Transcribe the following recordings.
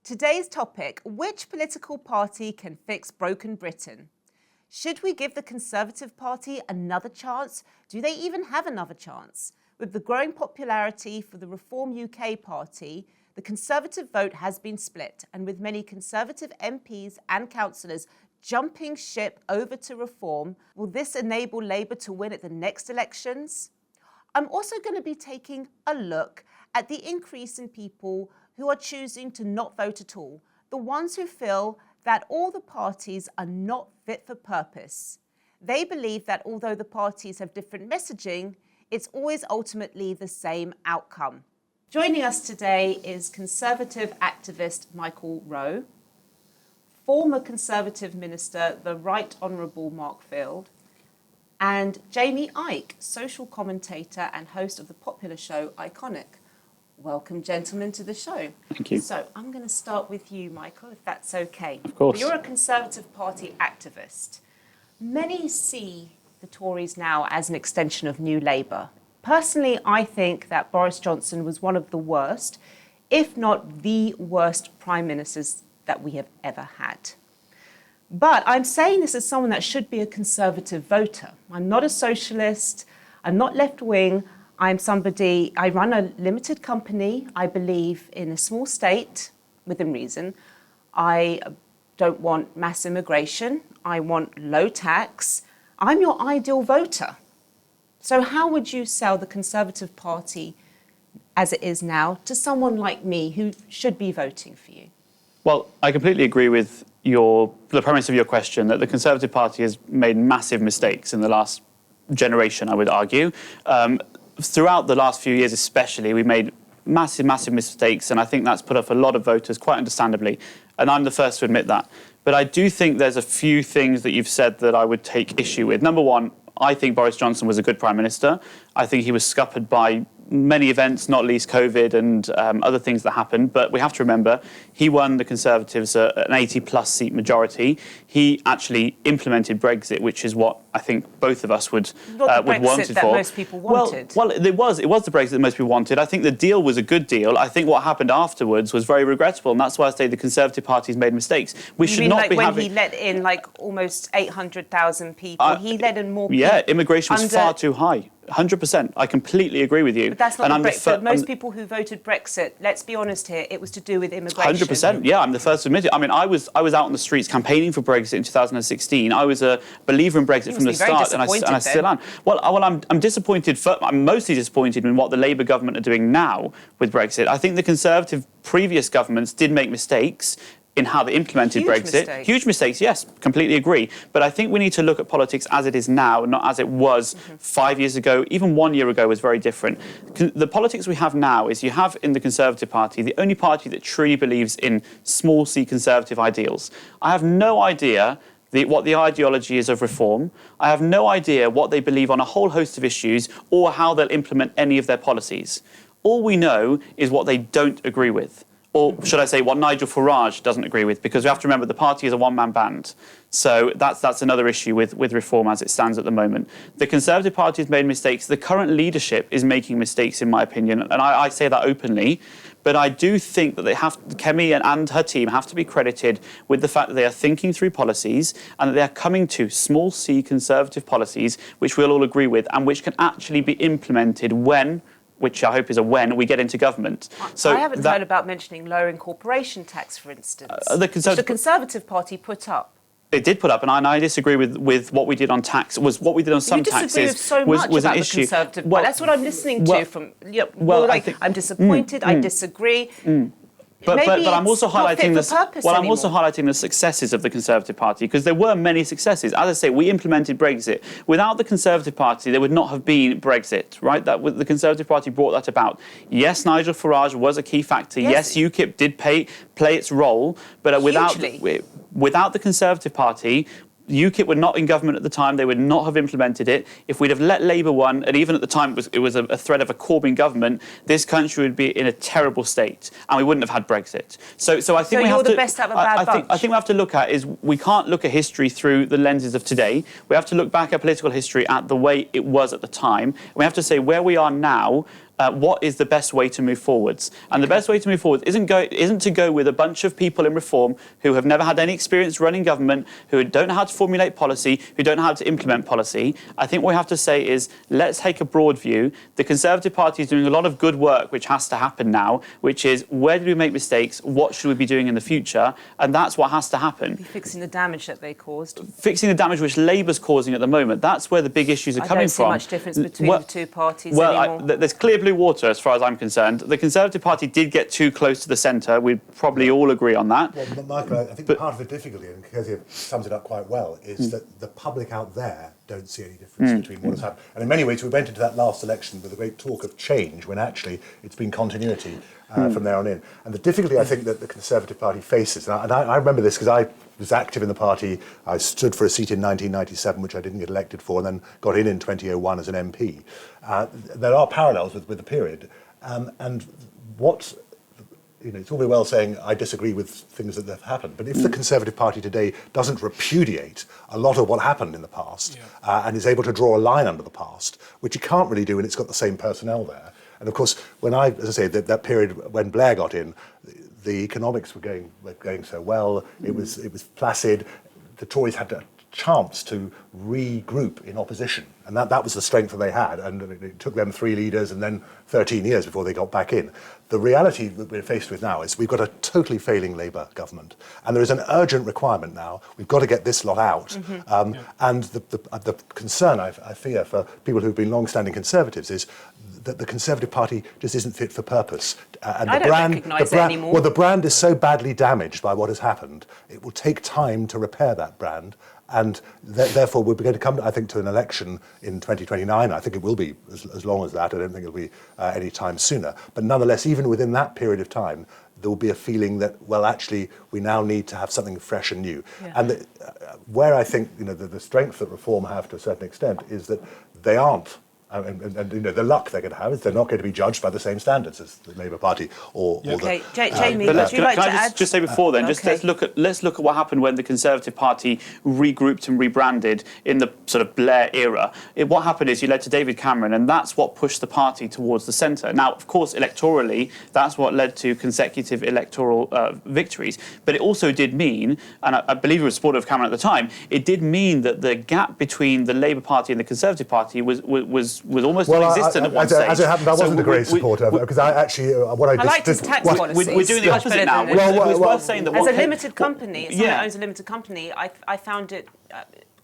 Today's topic, which political party can fix broken Britain? Should we give the Conservative Party another chance? Do they even have another chance? With the growing popularity for the Reform UK party, the Conservative vote has been split, and with many Conservative MPs and councillors jumping ship over to Reform, will this enable Labour to win at the next elections? I'm also going to be taking a look at the increase in people who are choosing to not vote at all, the ones who feel that all the parties are not fit for purpose. They believe that although the parties have different messaging, it's always ultimately the same outcome. Joining us today is Conservative activist Michael Rowe, former Conservative Minister, the Right Honourable Mark Field, and Jaymie Icke, social commentator and host of the popular show Iconic. Welcome, gentlemen, to the show. Thank you. So I'm going to start with you, Michael, if that's okay. Of course. You're a Conservative Party activist. Many see the Tories now as an extension of New Labour. Personally, I think that Boris Johnson was one of the worst, if not the worst, prime ministers that we have ever had. But I'm saying this as someone that should be a Conservative voter. I'm not a socialist. I'm not left-wing. I'm somebody, I run a limited company. I believe in a small state, within reason. I don't want mass immigration. I want low tax. I'm your ideal voter. So how would you sell the Conservative Party as it is now to someone like me who should be voting for you? Well, I completely agree with the premise of your question that the Conservative Party has made massive mistakes in the last generation, I would argue. Throughout the last few years especially, we made massive mistakes, and I think that's put off a lot of voters, quite understandably, and I'm the first to admit that. But I do think there's a few things that you've said that I would take issue with. Number one, I think Boris Johnson was a good Prime Minister. I think he was scuppered by many events, not least COVID and other things that happened. But we have to remember, he won the Conservatives an 80-plus seat majority. He actually implemented Brexit, which is what I think both of us would wanted that for. Most people wanted. Well, it was the Brexit that most people wanted. I think the deal was a good deal. I think what happened afterwards was very regrettable, and that's why I say the Conservative Party's made mistakes. We should not be having. When he let in almost 800,000 people, he let in more people. Yeah, immigration was far too high. 100%. I completely agree with you. But that's not Brexit. Most people who voted Brexit, let's be honest here, it was to do with immigration. 100%. Yeah, I'm the first to admit it. I mean, I was out on the streets campaigning for Brexit in 2016. I was a believer in Brexit from the start, and I still am. Well, I'm disappointed. I'm mostly disappointed in what the Labour government are doing now with Brexit. I think the Conservative previous governments did make mistakes in how they implemented Brexit. Huge mistakes, yes, completely agree. But I think we need to look at politics as it is now, not as it was 5 years ago. Even 1 year ago was very different. The politics we have now is you have in the Conservative Party the only party that truly believes in small c Conservative ideals. I have no idea what the ideology is of reform. I have no idea what they believe on a whole host of issues or how they'll implement any of their policies. All we know is what they don't agree with. Or should I say what Nigel Farage doesn't agree with, because we have to remember the party is a one-man band. So that's another issue with reform as it stands at the moment. The Conservative Party has made mistakes. The current leadership is making mistakes, in my opinion, and I say that openly. But I do think that Kemi and her team have to be credited with the fact that they are thinking through policies and that they are coming to small c Conservative policies, which we'll all agree with, and which can actually be implemented which I hope is when we get into government. So I haven't heard about mentioning lowering corporation tax, for instance, which the Conservative Party put up. It did put up, and I disagree with what we did on tax. Was what we did on some taxes with so much was about an the issue. Conservative Party. That's what I'm listening to from. I'm disappointed. I disagree. But I'm also highlighting I'm also highlighting the successes of the Conservative Party, because there were many successes. As I say, we implemented Brexit. Without the Conservative Party, there would not have been Brexit, right? The Conservative Party brought that about. Yes, Nigel Farage was a key factor. Yes, UKIP did play its role, but without the Conservative Party, UKIP were not in government at the time. They would not have implemented it. If we'd have let Labour win, and even at the time it was a threat of a Corbyn government, this country would be in a terrible state, and we wouldn't have had Brexit. So I think we have to. You're the best out of a bad bunch. I think we have to look at is we can't look at history through the lenses of today. We have to look back at political history at the way it was at the time. And we have to say where we are now what is the best way to move forwards. And the best way to move forward isn't to go with a bunch of people in reform who have never had any experience running government, who don't know how to formulate policy, who don't know how to implement policy. I think what we have to say is, let's take a broad view. The Conservative Party is doing a lot of good work, which has to happen now, which is, where did we make mistakes? What should we be doing in the future? And that's what has to happen. Fixing the damage that they caused. Fixing the damage which Labour's causing at the moment. That's where the big issues are coming from. I don't see much difference between the two parties anymore. There's clear blue water as far as I'm concerned. The Conservative Party did get too close to the centre. We'd probably all agree on that. Well, Michael, I think part of the difficulty, and Kezia sums it up quite well, is that the public out there don't see any difference between what has happened. And in many ways, we went into that last election with a great talk of change, when actually it's been continuity from there on in. And the difficulty, I think, that the Conservative Party faces, and I remember this because I was active in the party. I stood for a seat in 1997, which I didn't get elected for, and then got in 2001 as an MP. There are parallels with the period. And what, it's all very well saying I disagree with things that have happened, but if the Conservative Party today doesn't repudiate a lot of what happened in the past and is able to draw a line under the past, which you can't really do when it's got the same personnel there. And of course, as I say, that period when Blair got in, the economics were going so well. It was placid. The Tories had a chance to regroup in opposition, and that was the strength that they had. And it took them 3 leaders and then 13 years before they got back in. The reality that we're faced with now is we've got a totally failing Labour government, and there is an urgent requirement now. We've got to get this lot out. And the concern I fear for people who've been long-standing Conservatives is that the Conservative Party just isn't fit for purpose. And I don't recognise it anymore. Well, the brand is so badly damaged by what has happened, it will take time to repair that brand. And therefore, we're going to come, I think, to an election in 2029. I think it will be as long as that. I don't think it'll be any time sooner. But nonetheless, even within that period of time, there will be a feeling that, well, actually, we now need to have something fresh and new. And where I think the strength that Reform have to a certain extent is that they aren't. And the luck they're going to have is they're not going to be judged by the same standards as the Labour Party or Okay, the... Jaymie, would you like to add? Just say before then, let's look at what happened when the Conservative Party regrouped and rebranded in the sort of Blair era. What happened is you led to David Cameron, and that's what pushed the party towards the centre. Now, of course, electorally, that's what led to consecutive electoral victories. But it also did mean, and I believe it was supportive of Cameron at the time, it did mean that the gap between the Labour Party and the Conservative Party was almost non-existent at one stage. As it happened, I wasn't a great supporter because I actually I liked his tax policies. We're doing the opposite now. It's worth saying that as a limited company, someone that owns a limited company, I found it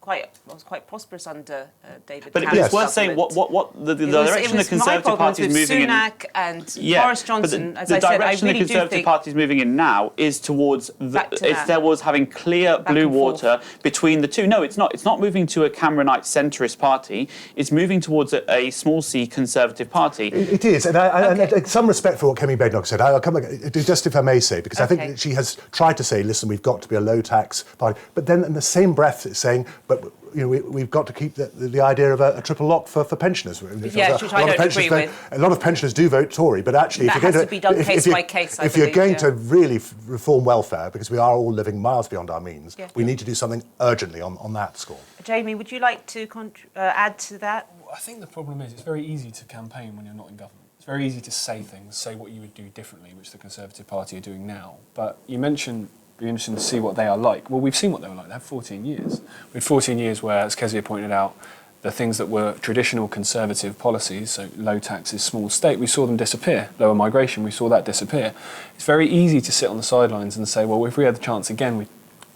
quite prosperous under David Cameron's But it's worth saying what the direction the Conservative Party is moving in. Sunak and Boris Johnson, as I said, the direction the Conservative Party is moving in now is towards having clear blue water between the two. No, it's not. It's not moving to a Cameronite centrist party. It's moving towards a small c Conservative party. It is, and I some respect for what Kemi Badenoch said. I'll come back, just if I may say, because I think she has tried to say, listen, we've got to be a low tax party, but then in the same breath it's saying, but we've got to keep the idea of a triple lock for pensioners. Yeah, which I don't agree with. A lot of pensioners do vote Tory, but actually, that has to be done case by case. If you're going to really reform welfare, because we are all living miles beyond our means, we need to do something urgently on that score. Jaymie, would you like to add to that? I think the problem is it's very easy to campaign when you're not in government. It's very easy to say things, say what you would do differently, which the Conservative Party are doing now. But you mentioned it'd be interesting to see what they are like. Well, we've seen what they were like. They had 14 years. We had 14 years where, as Kezia pointed out, the things that were traditional Conservative policies, so low taxes, small state, we saw them disappear. Lower migration, we saw that disappear. It's very easy to sit on the sidelines and say, well, if we had the chance again, we'd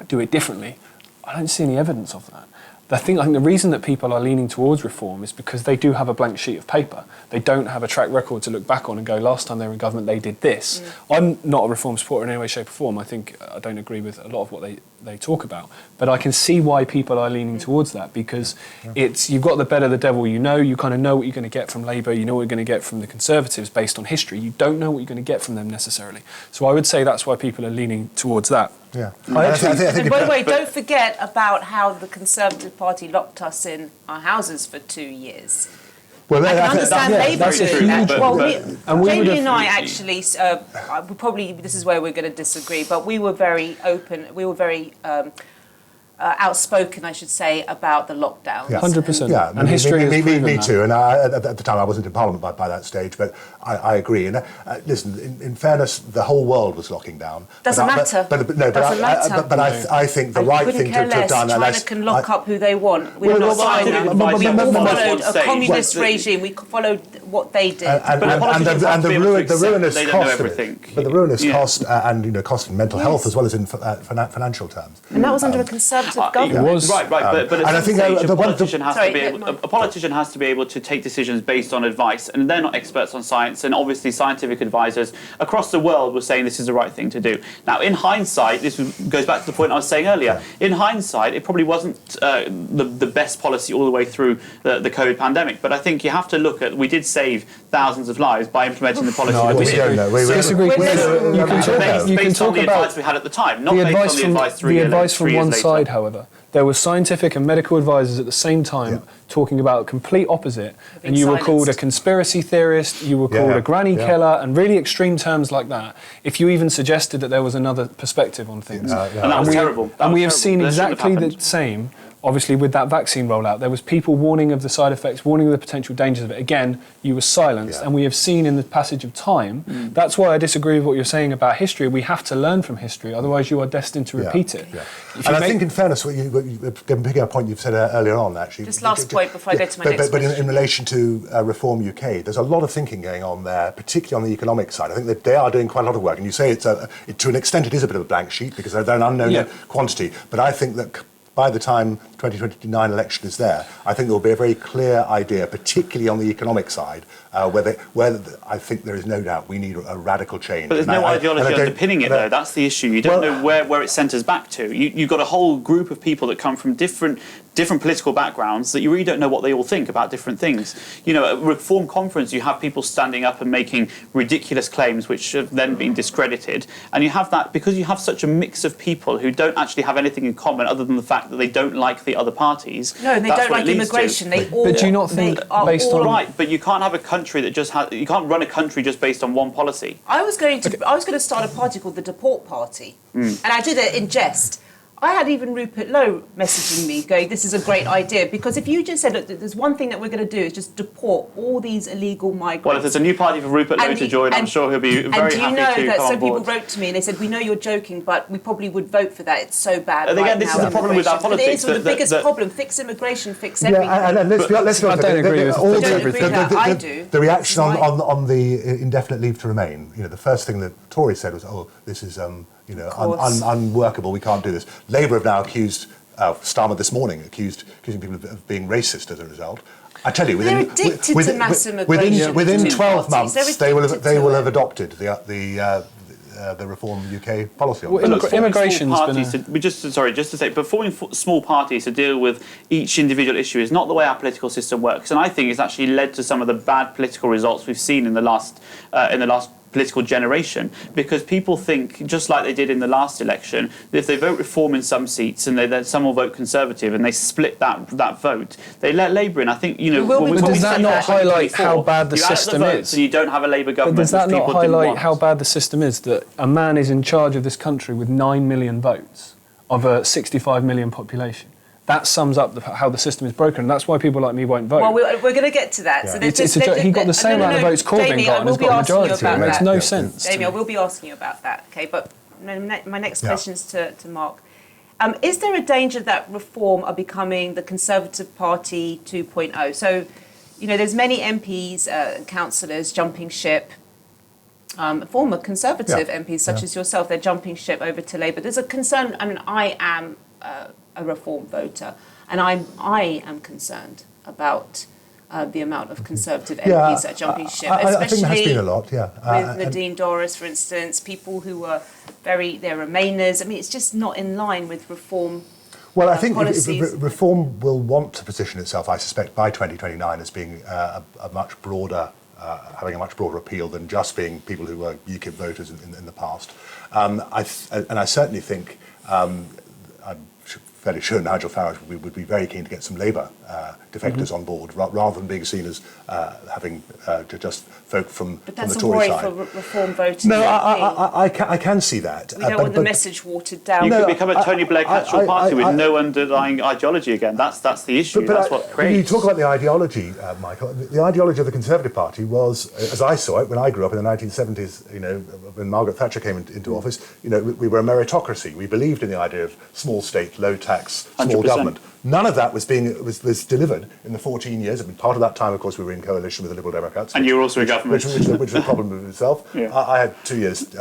do it differently. I don't see any evidence of that. I think the reason that people are leaning towards reform is because they do have a blank sheet of paper. They don't have a track record to look back on and go, last time they were in government, they did this. I'm not a reform supporter in any way, shape or form. I think I don't agree with a lot of what they talk about. But I can see why people are leaning towards that, because you've got the better the devil you know. You kind of know what you're going to get from Labour. You know what you're going to get from the Conservatives based on history. You don't know what you're going to get from them necessarily. So I would say that's why people are leaning towards that. Yeah. By the way, don't forget about how the Conservative Party locked us in our houses for 2 years. Well, I can understand Labour doing that. Jaymie and I actually, probably this is where we're going to disagree, but we were very open. We were very outspoken, I should say, about the lockdowns. Yeah. 100%. Yeah, And history has proven me that. too. And at the time, I wasn't in Parliament by that stage, but I agree. And listen, in fairness, the whole world was locking down. Doesn't matter. But I think the right thing to have done. China can lock up who they want. We're not China. We followed a communist regime. We followed what they did. And the ruinous cost of it. But the ruinous cost and cost in mental health as well as in financial terms. And that was under a Conservative government. It was. Right. But at and I some think stage, a politician has to be able to take decisions based on advice, and they're not experts on science. And obviously, scientific advisors across the world were saying this is the right thing to do. Now, in hindsight, goes back to the point I was saying earlier. In hindsight, it probably wasn't the best policy all the way through the COVID pandemic. But I think you have to look at. We did save thousands of lives by implementing the policy that we did. Disagree. You can talk the about advice we had at the time, not based on the advice 3 years later. The advice from one side, however. There were scientific and medical advisors at the same time talking about complete opposite, and you were called a conspiracy theorist, you were called a granny killer, and really extreme terms like that, if you even suggested that there was another perspective on things. And that was terrible. And we have seen exactly the same. Obviously, with that vaccine rollout, there was people warning of the side effects, warning of the potential dangers of it. Again, you were silenced, and we have seen in the passage of time. That's why I disagree with what you're saying about history. We have to learn from history, otherwise you are destined to repeat it. And I think, in fairness, picking up a point you've said earlier on, actually. Just last point before I go to my next But question. in relation to Reform UK, there's a lot of thinking going on there, particularly on the economic side. I think that they are doing quite a lot of work, and you say to an extent it is a bit of a blank sheet because they're an unknown quantity. But I think that by the time 2029 election is there, I think there will be a very clear idea, particularly on the economic side, where I think there is no doubt we need a radical change. But there's no ideology underpinning it, though. That's the issue. You don't know where it centres back to. You've got a whole group of people that come from different political backgrounds that you really don't know what they all think about different things. At a Reform conference, you have people standing up and making ridiculous claims which have then been discredited. And you have that because you have such a mix of people who don't actually have anything in common other than the fact that they don't like the other parties. No, and they don't like immigration. But do you not think, based on... Right, but you can't have a country that just has... You can't run a country just based on one policy. I was going to start a party called the Deport Party, and I did it in jest. I had even Rupert Lowe messaging me going, this is a great idea, because if you just said, look, there's one thing that we're going to do is just deport all these illegal migrants. Well, if there's a new party for Rupert Lowe to join, I'm sure he'll be very happy to come on board. And do you know that some people wrote to me and they said, we know you're joking, but we probably would vote for that. It's so bad and again, this is the problem with our politics. It is the biggest problem. Fix immigration, fix everything. And let's be honest. I don't agree with everything. I do. The reaction on the indefinite leave to remain, the first thing that Tories said was, oh, this is... unworkable, we can't do this. Labour have now accused, Starmer this morning, accusing people of being racist as a result. I tell you, they're addicted to mass immigration. Within 12 months, they will have adopted the Reform UK policy. Well, immigration's been just to say, but forming small parties to deal with each individual issue is not the way our political system works, and I think it's actually led to some of the bad political results we've seen in the last political generation, because people think, just like they did in the last election, that if they vote Reform in some seats and then some will vote Conservative and they split that vote, they let Labour in. I think, does that not highlight how bad the system is? And you don't have a Labour government. But does that not highlight how bad the system is, that a man is in charge of this country with 9 million votes of a 65 million population? That sums up how the system is broken, and that's why people like me won't vote. Well, we're going to get to that. Yeah. So he got the same amount of votes Corbyn got, and has got a majority. It makes no sense. Jaymie, I will be asking you about that, okay? But my next question is to Mark. Is there a danger that Reform are becoming the Conservative Party 2.0? So, there's many MPs, councillors jumping ship. Former Conservative MPs, such as yourself, they're jumping ship over to Labour. There's a concern. I mean, I am a Reform voter, and I am concerned about the amount of Conservative MPs that are jumping ship, especially I think there has been a lot, with Nadine Dorries, for instance, people who are they're Remainers. I mean, it's just not in line with Reform. Well, I think policies. Reform will want to position itself, I suspect, by 2029 as being a much broader, having a much broader appeal than just being people who were UKIP voters in the past. And I certainly think. fairly sure Nigel Farage would be very keen to get some Labour defectors on board, rather than being seen as having just folk from the Tory side. But that's a worry for reform voting. No, I can see that. We don't want the message watered down. You could become a Tony Blair catch-all party with no underlying ideology again. That's the issue. That's what creates. You talk about the ideology, Michael. The ideology of the Conservative Party was, as I saw it when I grew up in the 1970s, when Margaret Thatcher came into office, we were a meritocracy. We believed in the idea of small state, low tax, small 100%. government. None of that was delivered in the 14 years. I mean, part of that time, of course, we were in coalition with the Liberal Democrats. And you were also in government. Which was a problem in itself. Yeah. I had 2 years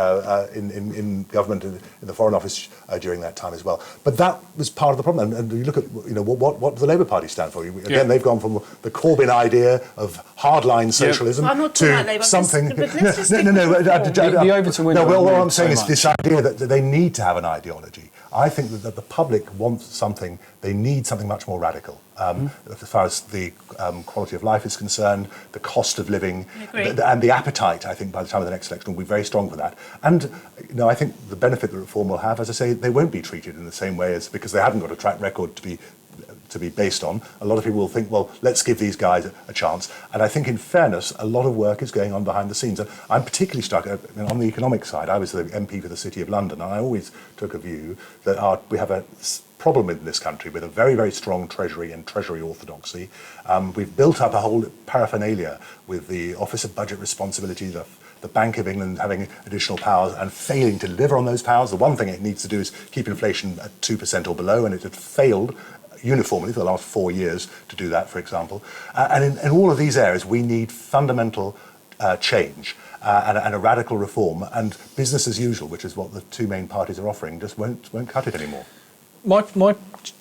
in government in the Foreign Office during that time as well. But that was part of the problem. And you look at what does the Labour Party stand for? Again, they've gone from the Corbyn idea of hardline socialism to something. The Overton window. No, what I'm saying is this idea that they need to have an ideology. I think that the public wants something. They need something much more radical. As far as the quality of life is concerned, the cost of living, and the appetite, I think, by the time of the next election will be very strong for that. And I think the benefit that reform will have, as I say, they won't be treated in the same way as, because they haven't got a track record to be based on. A lot of people will think, well, let's give these guys a chance. And I think, in fairness, a lot of work is going on behind the scenes. And I'm particularly struck on the economic side. I was the MP for the City of London, and I always took a view that we have a problem in this country with a very, very strong Treasury and Treasury orthodoxy. We've built up a whole paraphernalia with the Office of Budget Responsibility, the Bank of England having additional powers and failing to deliver on those powers. The one thing it needs to do is keep inflation at 2% or below, and it had failed uniformly for the last 4 years to do that, for example. And in all of these areas, we need fundamental change and a radical reform. And business as usual, which is what the two main parties are offering, just won't cut it anymore. My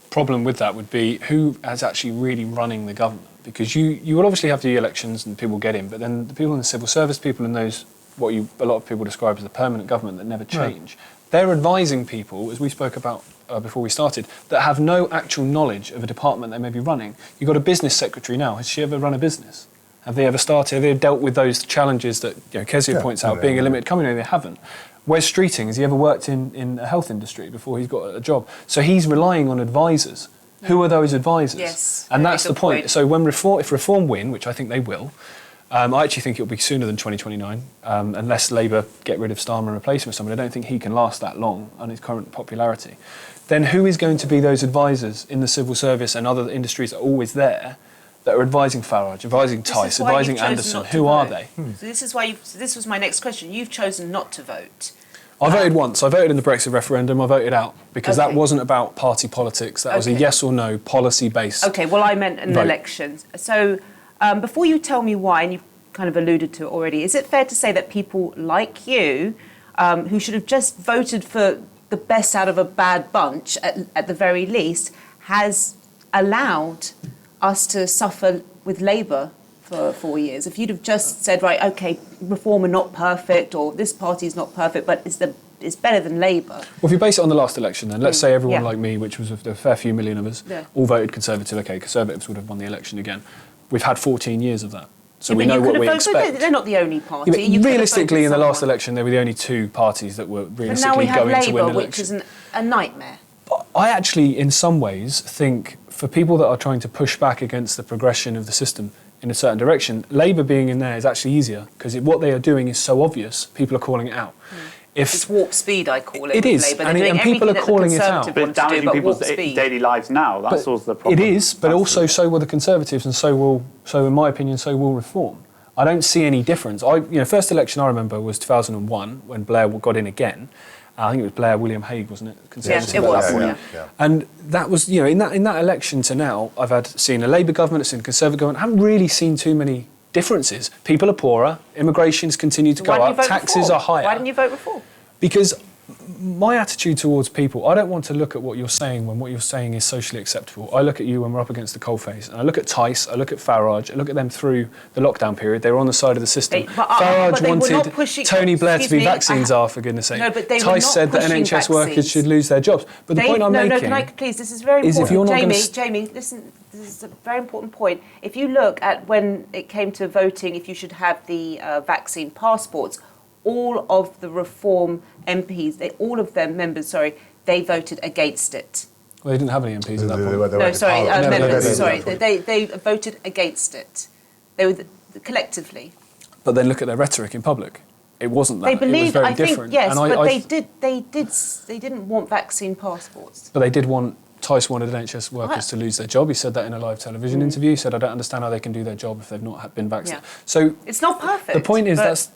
problem with that would be who is actually really running the government. Because you will obviously have the elections and people get in, but then the people in the civil service, people in those, a lot of people describe as the permanent government that never change, they're advising people, as we spoke about before we started, that have no actual knowledge of a department they may be running. You've got a business secretary now. Has she ever run a business? Have they ever started? Have they dealt with those challenges that Kezia points out, being a limited company? No, they haven't. Wes Streeting, has he ever worked in a health industry before he's got a job? So he's relying on advisors. Who are those advisors? Yes, and that's the point. So if reform win, which I think they will, I actually think it'll be sooner than 2029, unless Labour get rid of Starmer and replace him with somebody. I don't think he can last that long on his current popularity. Then who is going to be those advisors in the civil service and other industries that are always there, that are advising Farage, advising Tice, advising Anderson? Who are they? So this was my next question. You've chosen not to vote. I voted once. I voted in the Brexit referendum. I voted out because that wasn't about party politics. That was a yes or no policy-based. Okay, well, I meant an election. So before you tell me why, and you've kind of alluded to it already, is it fair to say that people like you, who should have just voted for the best out of a bad bunch, at the very least, has allowed us to suffer with Labour for 4 years? If you'd have just said, right, okay, reform are not perfect, or this party is not perfect, but it's better than Labour. Well, if you base it on the last election, then let's say everyone like me, which was a fair few million of us, all voted Conservative. Okay, Conservatives would have won the election again. We've had 14 years of that. So we know what we expect. They're not the only party. Realistically, in the last election, they were the only two parties that were realistically going to win elections. And now we have Labour, elections. which is a nightmare. I actually, in some ways, think for people that are trying to push back against the progression of the system in a certain direction, Labour being in there is actually easier because what they are doing is so obvious, people are calling it out. It's warp speed, I call it. It is, Labour. and people are calling it out. But it's damaging people's daily lives now. That's also the problem. It is, but also so will the Conservatives, and so in my opinion, so will Reform. I don't see any difference. First election I remember was 2001 when Blair got in again. I think it was Blair, William Hague, wasn't it? Yes, it was. Yeah. And that was, in that election to now, I've seen a Labour government, I've seen a Conservative government. I haven't really seen too many differences. People are poorer, immigration's continued to go up, taxes are higher. Why didn't you vote Reform? Because my attitude towards people, I don't want to look at what you're saying when what you're saying is socially acceptable. I look at you when we're up against the coalface, and I look at Tice, I look at Farage, I look at them through the lockdown period. They were on the side of the system. Farage wanted Tony Blair to be vaccines for goodness sake. No, but they Tice said that NHS workers should lose their jobs. But the point I'm making... No, can I, please, this is very important. If you're not Jaymie, listen, this is a very important point. If you look at when it came to voting, if you should have the vaccine passports, all of the Reform MPs, all of them members, they voted against it. Well, they didn't have any MPs at that point. No, sorry, members. Sorry, No. they voted against it. They were collectively. But then look at their rhetoric in public. It wasn't that. They believed. It was very I think different. yes, And but they didn't want vaccine passports. But they did want. Tice wanted NHS workers to lose their job. He said that in a live television interview. He said, "I don't understand how they can do their job if they've not been vaccinated." Yeah. So it's not perfect. The point is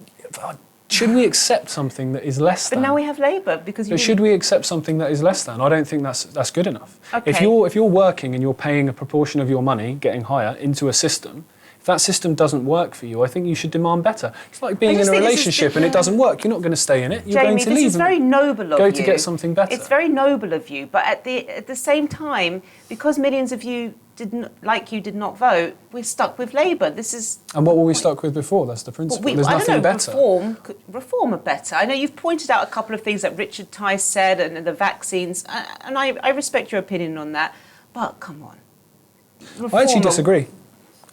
should we accept something that is less than? But now we have Labour because. But should we accept something that is less than? I don't think that's good enough. Okay. If you're working and you're paying a proportion of your money, getting higher into a system. If that system doesn't work for you, I think you should demand better. It's like being in a relationship and it doesn't work. You're not going to stay in it. You're going to leave. This is very noble of you. Go to get something better. It's very noble of you, but at the same time, because millions of you did not vote, we're stuck with Labour. This is. And what were we stuck with before? That's the principle. There's nothing better. Reform are better. I know you've pointed out a couple of things that Richard Tice said and the vaccines, and I respect your opinion on that. But come on. I actually disagree.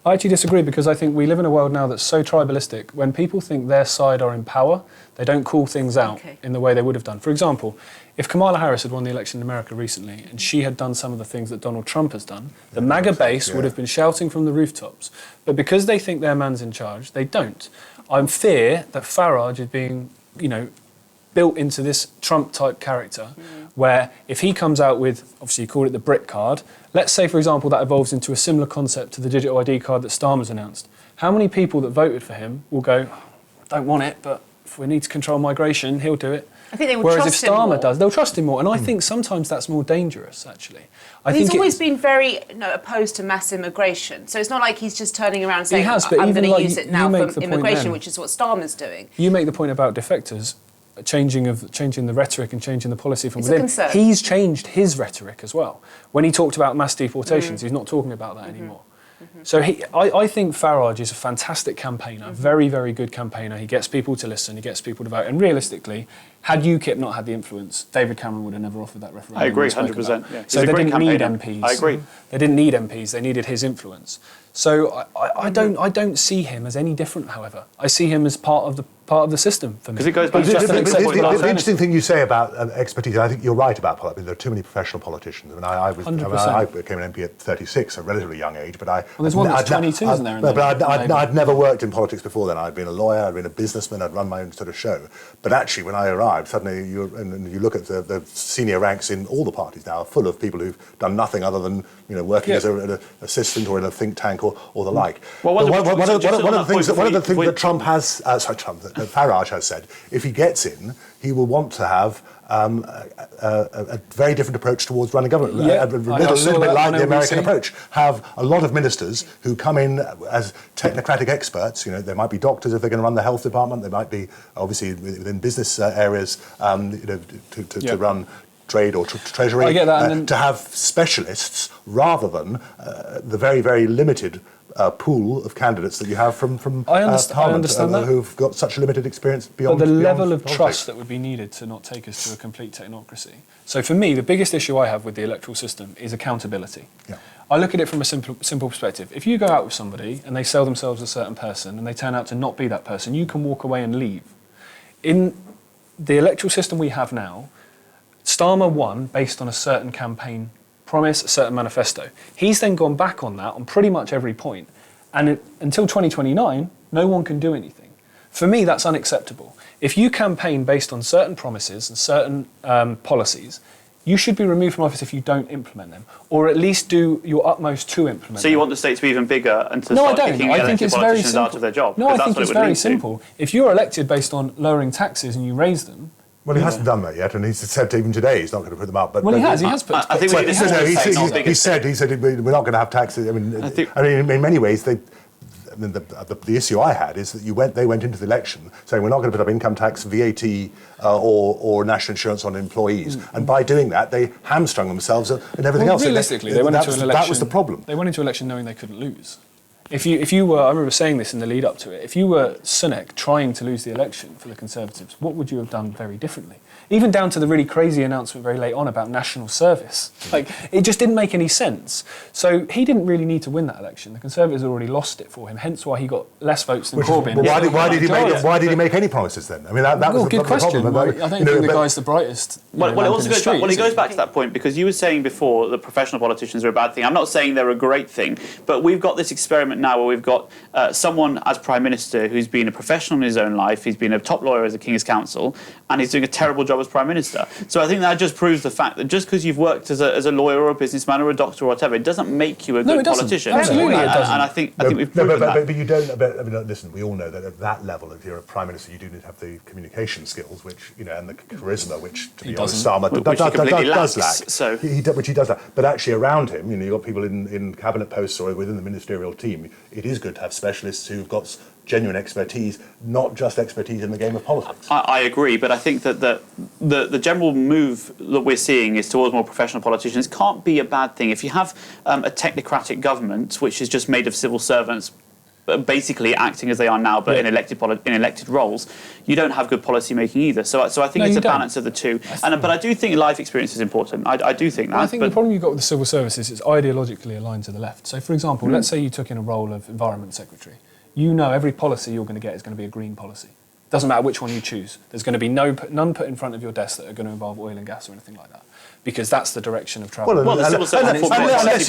I actually disagree because I think we live in a world now that's so tribalistic. When people think their side are in power, they don't call things out in the way they would have done. For example, if Kamala Harris had won the election in America recently and she had done some of the things that Donald Trump has done, the MAGA base would have been shouting from the rooftops. But because they think their man's in charge, they don't. I fear that Farage is being, built into this Trump-type character where if he comes out with, obviously you called it the brick card, let's say, for example, that evolves into a similar concept to the digital ID card that Starmer's announced. How many people that voted for him will go, I don't want it, but if we need to control migration, he'll do it. I think they would Whereas trust if him Starmer more. does, they'll trust him more. And I think sometimes that's more dangerous, actually. He's always been very opposed to mass immigration. So it's not like he's just turning around saying, has, but I'm going to like use it now make for the point immigration, then. which is what Starmer's doing. You make the point about defectors. Changing the rhetoric and changing the policy from It's within. a concern. He's changed his rhetoric as well. When he talked about mass deportations, he's not talking about that anymore. So I think Farage is a fantastic campaigner, very, very good campaigner. He gets people to listen, he gets people to vote. And realistically, had UKIP not had the influence, David Cameron would have never offered that referendum. I agree, 100%. Yeah. So they didn't need MPs. I agree. They didn't need MPs, they needed his influence. So I don't see him as any different, however. I see him as part of the system for me. Because it goes back to the interesting thing you say about expertise, I think you're right about politics. There are too many professional politicians. I became an MP at 36, a relatively young age, but there's one that's 22, isn't there? But I'd never worked in politics before then. I'd been a lawyer, I'd been a businessman, I'd run my own sort of show. But actually, when I arrived, suddenly you look at the senior ranks in all the parties now are full of people who've done nothing other than working as an assistant or in a think tank or the like. Well, one of the things that Farage has said, if he gets in, he will want to have a very different approach towards running government. A little bit like the American approach. Have a lot of ministers who come in as technocratic experts. There might be doctors if they're going to run the health department. They might be obviously within business areas to run trade or treasury. I get that, to have specialists rather than the very, very limited pool of candidates that you have from Parliament who've got such limited experience beyond. But the level of trust that would be needed to not take us to a complete technocracy. So for me, the biggest issue I have with the electoral system is accountability. Yeah. I look at it from a simple perspective. If you go out with somebody and they sell themselves a certain person and they turn out to not be that person, you can walk away and leave. In the electoral system we have now, Starmer won based on a certain campaign promise, a certain manifesto. He's then gone back on that on pretty much every point. And until 2029, no one can do anything. For me, that's unacceptable. If you campaign based on certain promises and certain policies, you should be removed from office if you don't implement them, or at least do your utmost to implement them. So you want the state to be even bigger and to start kicking elected politicians out of their job? No, I think it's very simple. If you're elected based on lowering taxes and you raise them, well, he hasn't done that yet, and he's said even today he's not going to put them up. But he has put. I think he said we're not going to have taxes. I mean, in many ways, the issue I had is that they went into the election saying we're not going to put up income tax, VAT, or national insurance on employees, and by doing that, they hamstrung themselves and everything else. Realistically, they went into an election. That was the problem. They went into election knowing they couldn't lose. If you were, I remember saying this in the lead up to it, if you were Sunak trying to lose the election for the Conservatives, what would you have done very differently? Even down to the really crazy announcement very late on about national service. Like, it just didn't make any sense. So he didn't really need to win that election. The Conservatives already lost it for him, hence why he got less votes than Corbyn. But why did he make any promises then? I mean, that was good question. problem. I don't think the guy's the brightest. Well, it goes back to that point, because you were saying before that professional politicians are a bad thing. I'm not saying they're a great thing, but we've got this experiment now where we've got someone as Prime Minister who's been a professional in his own life, he's been a top lawyer as a King's Counsel, and he's doing a terrible job as Prime Minister. So I think that just proves the fact that just because you've worked as a lawyer or a businessman or a doctor or whatever, it doesn't make you a good politician. Absolutely, it doesn't. And I think we've proven that. But you don't. I mean, listen, we all know that at that level, if you're a Prime Minister, you do need to have the communication skills, which and the charisma, which to be honest, Starmer does lack. So which he does lack. But actually, around him, you've got people in cabinet posts or within the ministerial team. It is good to have specialists who've got genuine expertise, not just expertise in the game of politics. I agree, but I think that the general move that we're seeing is towards more professional politicians. It can't be a bad thing. If you have a technocratic government, which is just made of civil servants, basically acting as they are now, but in elected roles, you don't have good policy making either. So I think it's a balance of the two. But I do think life experience is important. I do think that. I think the problem you've got with the civil service is it's ideologically aligned to the left. So, for example, let's say you took in a role of Environment Secretary. You know every policy you're going to get is going to be a green policy. Doesn't matter which one you choose. There's going to be none put in front of your desk that are going to involve oil and gas or anything like that, because that's the direction of travel. Unless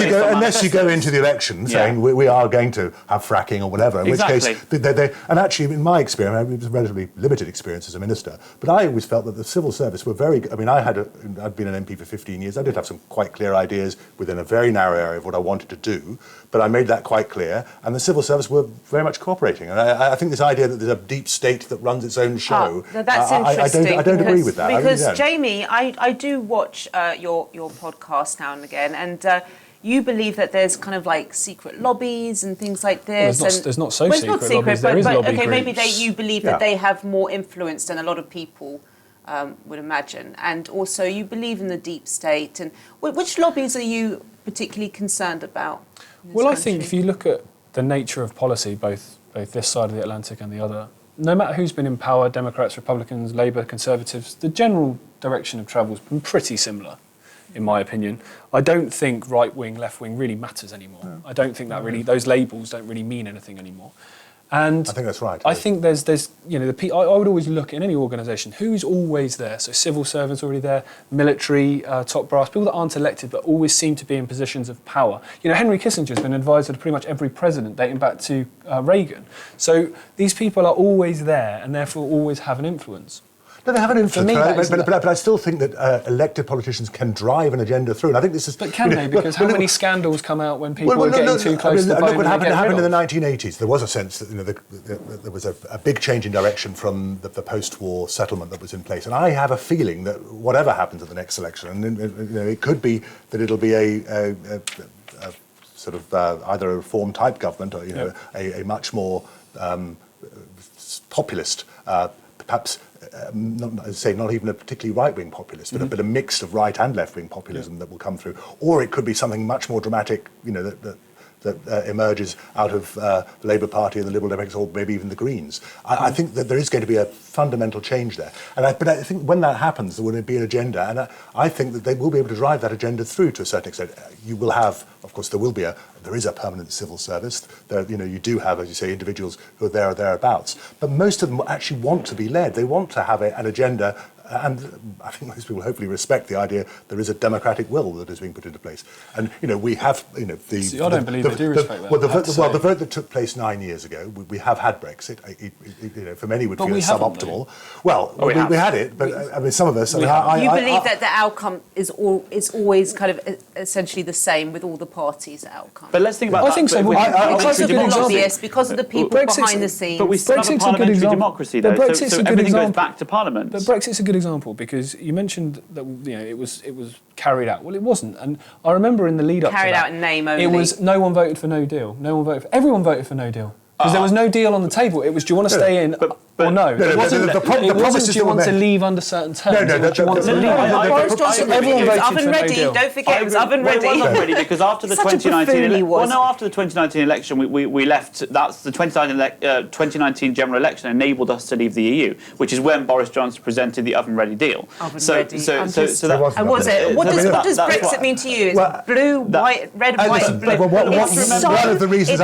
you go into the election saying we are going to have fracking or whatever, in which case, and actually, in my experience, it was a relatively limited experience as a minister, but I always felt that the civil service were very good. I mean, I'd been an MP for 15 years. I did have some quite clear ideas within a very narrow area of what I wanted to do, but I made that quite clear, and the civil service were very much cooperating. And I think this idea that there's a deep state that runs its own show, that's interesting. I don't agree with that. Because, Jaymie, I do watch your podcast now and again, and you believe that there's kind of like secret lobbies and things like this. Well, there's not secret lobbies. There is lobby groups. Maybe you believe that they have more influence than a lot of people would imagine. And also you believe in the deep state. And which lobbies are you particularly concerned about? Well, I think if you look at the nature of policy, both this side of the Atlantic and the other, no matter who's been in power, Democrats, Republicans, Labour, Conservatives, the general direction of travel has been pretty similar, in my opinion. I don't think right-wing, left-wing really matters anymore. No. I don't think that really, those labels don't really mean anything anymore. And I think that's right. I think there's I would always look in any organisation, who's always there. So civil servants already there, military, top brass, people that aren't elected but always seem to be in positions of power. Henry Kissinger's been an advisor to pretty much every president dating back to Reagan. So these people are always there and therefore always have an influence. No, they have an influence, but I still think that elected politicians can drive an agenda through, and I think this is... But can they? Because how many scandals come out when people are getting too close to the bone? Look what happened in the 1980s. There was a sense that there was a big change in direction from the post-war settlement that was in place, and I have a feeling that whatever happens at the next election, and it could be that it'll be a sort of either a reform-type government or a much more populist, perhaps... not even a particularly right-wing populist, but a mix of right and left-wing populism that will come through. Or it could be something much more dramatic, that emerges out of the Labour Party and the Liberal Democrats, or maybe even the Greens. I think that there is going to be a fundamental change there. But I think when that happens, there will be an agenda, and I think that they will be able to drive that agenda through to a certain extent. You will have, of course, there is a permanent civil service. You do have, as you say, individuals who are there or thereabouts. But most of them actually want to be led. They want to have an agenda. And I think most people hopefully respect the idea there is a democratic will that is being put into place. And, we have, the... See, I don't believe they do respect that. The vote that took place 9 years ago, we have had Brexit. For many would feel it's suboptimal. Well, we had it, but I mean, some of us... You believe that the outcome is always kind of essentially the same with all the parties' outcome? But let's think about that. I think so. Because of the lobbyists, because of the people behind the scenes. But we still have a parliamentary democracy, though, so everything goes back to Parliament. But Brexit's a good example, because you mentioned that it was carried out. Well, it wasn't, and I remember in the lead up to that, carried out in name only. It was no one voted for no deal. Everyone voted for no deal. Because there was no deal on the table. It was, do you want to stay in? Or no? It wasn't. The promises do you want to leave under certain terms? No, do you want to leave? Boris Johnson, it was oven ready. Don't forget, it was oven ready. It was oven ready because after the 2019 after the 2019 election, we left. That's the 2019 general election enabled us to leave the EU, which is when Boris Johnson presented the oven ready deal. Oven so, ready. so, And so, so that was it? What does that's Brexit mean to you? Is it blue, white, red, white, blue? One of the reasons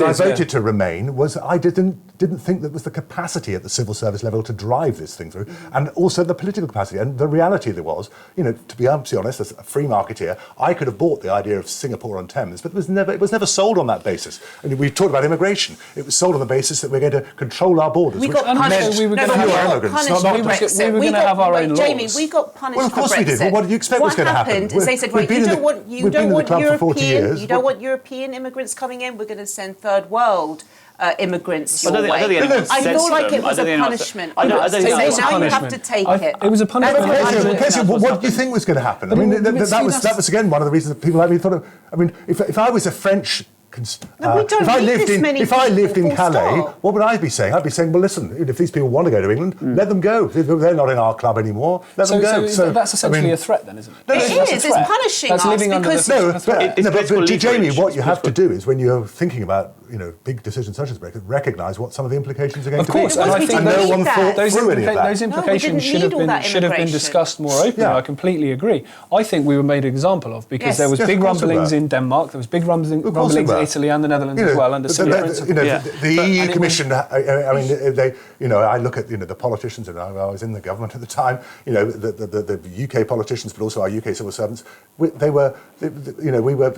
I voted to remain was I didn't think there was the capacity at the civil service level to drive this thing through, and also the political capacity. And the reality there was, to be absolutely honest, as a free marketeer, I could have bought the idea of Singapore on Thames, but it was never sold on that basis. And we talked about immigration; it was sold on the basis that we're going to control our borders. We got punished. We were going to have our own laws. Jaymie, we got punished. Well, of course we did. Well, what did you expect was going to happen? What happened is they said, right, you don't want European immigrants coming in. We're going to send third world immigrants your way. I feel like it was a punishment. Now you have to take it. It was a punishment. Kezia, what do you think was going to happen? I mean, that was again one of the reasons that people like me thought of. I mean, if I was a French. If I lived in Calais, what would I be saying? I'd be saying, well, listen, if these people want to go to England, let them go. They're not in our club anymore. Let them go. So that's essentially a threat, then, isn't it? It is. It's punishing us because but Jaymie, what you have to do is when you're thinking about big decisions such as Brexit, recognise what some of the implications are going to be. Of course, and I think no one thought through any of that. Those implications should have been discussed more openly. I completely agree. I think we were made an example of because there was big rumblings in Denmark, there was big rumblings in Italy and the Netherlands as well under similar principles. The EU Commission. I mean, I look at the politicians, and I was in the government at the time. The UK politicians, but also our UK civil servants. We were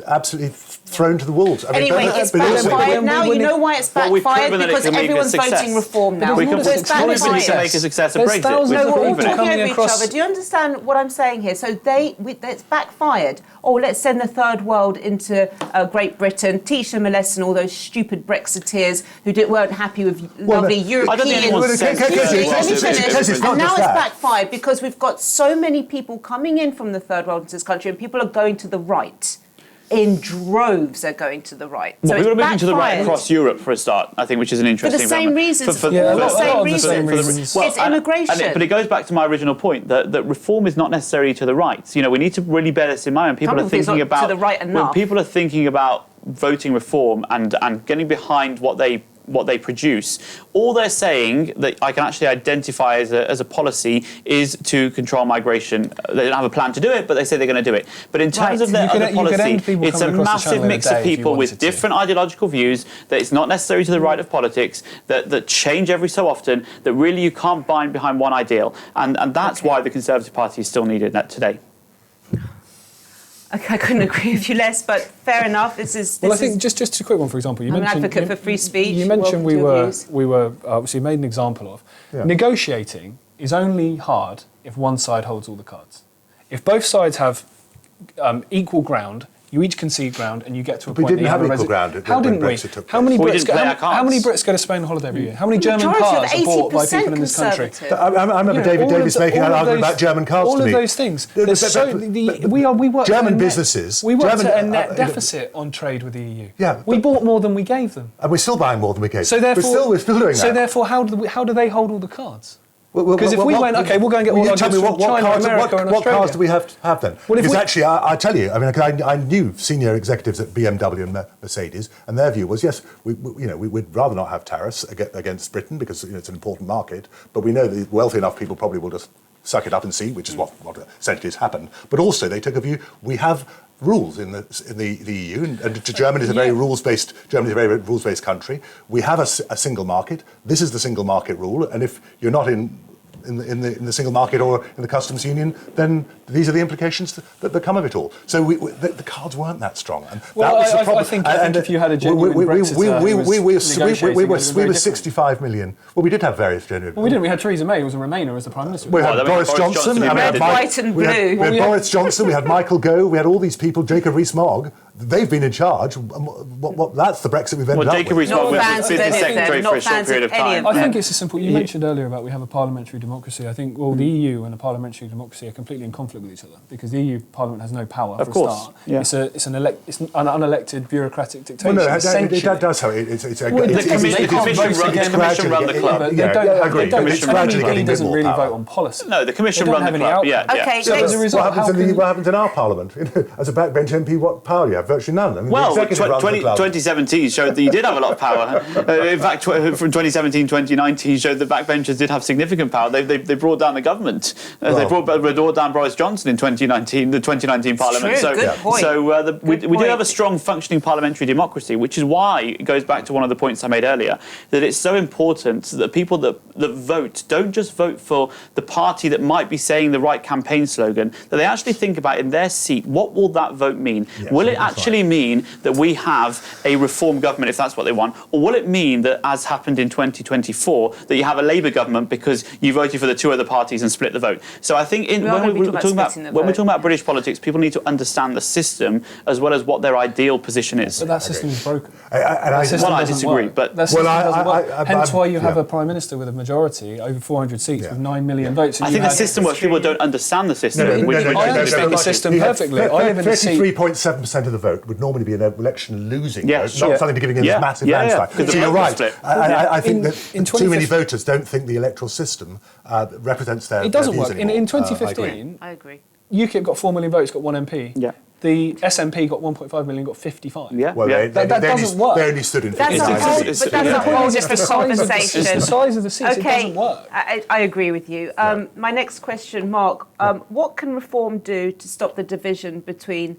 absolutely thrown to the wolves. Anyway, it's backfired now. You know why it's backfired? Because everyone's voting reform now. We can make a success of Brexit. No, we're all talking over each other. Do you understand what I'm saying here? So it's backfired. Oh, let's send the third world into Great Britain, teach them a lesson, all those stupid Brexiteers who weren't happy with lovely European... And now it's backfired because we've got so many people coming in from the third world into this country and people are going to the right. In droves are going to the right. So people are moving to the right across Europe for a start, I think, which is an interesting... For the same reasons. For the same reasons. It's immigration. But it goes back to my original point, that reform is not necessarily to the right. We need to really bear this in mind. People are thinking about... to the right enough. When people are thinking about voting reform and getting behind what they produce, all they're saying that I can actually identify as a policy is to control migration. They don't have a plan to do it, but they say they're going to do it. But in terms of their other policy, it's a massive mix of people with different ideological views, that it's not necessary to the right of politics, that change every so often, that really you can't bind behind one ideal. And that's why the Conservative Party is still needed today. Okay, I couldn't agree with you less, but fair enough. I think just a quick one. For example, I'm an advocate for free speech. You mentioned we were obviously made an example of. Yeah. Negotiating is only hard if one side holds all the cards. If both sides have equal ground, you each concede ground, and you get to a point. We didn't have equal ground. How didn't we? How many Brits go to Spain on holiday every year? How many German cars are bought by people in this country? I remember David Davis making an argument about German cars to me. All of those things. German businesses. We worked at a net deficit on trade with the EU. Yeah, we bought more than we gave them, and we're still buying more than we gave. So therefore, we're still doing that. So therefore, how do they hold all the cards? Because if we went, okay, we'll go and get all our goods from China, America, and Australia. What cars do we have to have then? Because actually, I tell you, I mean, I knew senior executives at BMW and Mercedes, and their view was, yes, we'd rather not have tariffs against Britain because it's an important market, but we know that wealthy enough people probably will just suck it up and see, which is what essentially has happened. But also, they took a view, we have rules in the EU, and Germany is a very rules-based country. We have a single market. This is the single market rule, and if you're not in the single market or in the customs union, then these are the implications that come of it all. So the cards weren't that strong, and that was the problem. I think if you had a genuine Brexit, we were 65 million. Well, we did have various genuine. Well, we didn't. We had Theresa May, who was a Remainer, as the Prime Minister. We had Boris Johnson. Red, white and blue. We had Boris Johnson. We had Michael Gove. We had all these people. Jacob Rees-Mogg. they've been in charge. That's the Brexit we've ended up Jacob with. Rees-Mogg was business secretary for a short period of time. I think it's a simple. You mentioned earlier about we have a parliamentary democracy. I think the EU and a parliamentary democracy are completely in conflict with each other because the EU Parliament has no power. Of course, start. Yeah. It's an unelected bureaucratic dictatorship. Well, no, it does have the commission run the club. I agree. The MEP doesn't really vote on policy. No, the commission run the club. Okay, so as a result, what happens in our parliament? As a backbench MP, what power do you have? Virtually none. I mean, well, 2017 showed that you did have a lot of power. In fact, from 2017, 2019 showed that backbenchers did have significant power. They brought down the government. They brought down Boris Johnson in 2019, the 2019 Parliament. True, good point. So we do have a strong functioning parliamentary democracy, which is why it goes back to one of the points I made earlier, that it's so important that people that vote don't just vote for the party that might be saying the right campaign slogan, that they actually think about in their seat, what will that vote mean? Yes, will it actually mean that we have a reform government, if that's what they want, or will it mean that, as happened in 2024, that you have a Labour government because you voted for the two other parties and split the vote? So I think when we're talking about British politics, people need to understand the system as well as what their ideal position is. But that system is broken. I disagree. But hence why you have a prime minister with a majority over 400 seats with 9 million votes. I think the system works. People don't understand the system. I understand the system perfectly. I live in a seat. 33.7% of the vote would normally be an election losing vote, not something to giving in this massive landslide. So you're right. I think that too many voters don't think the electoral system represents their views anymore. It doesn't work. In 2015, I agree. UKIP got 4 million votes, got 1 MP. Yeah. The SNP got 1.5 million, got 55. Yeah. Well, that doesn't work. They only stood in 50. That's a whole different conversation. It's the size of the seats. It doesn't work. I agree with you. My next question, Mark, what can reform do to stop the division between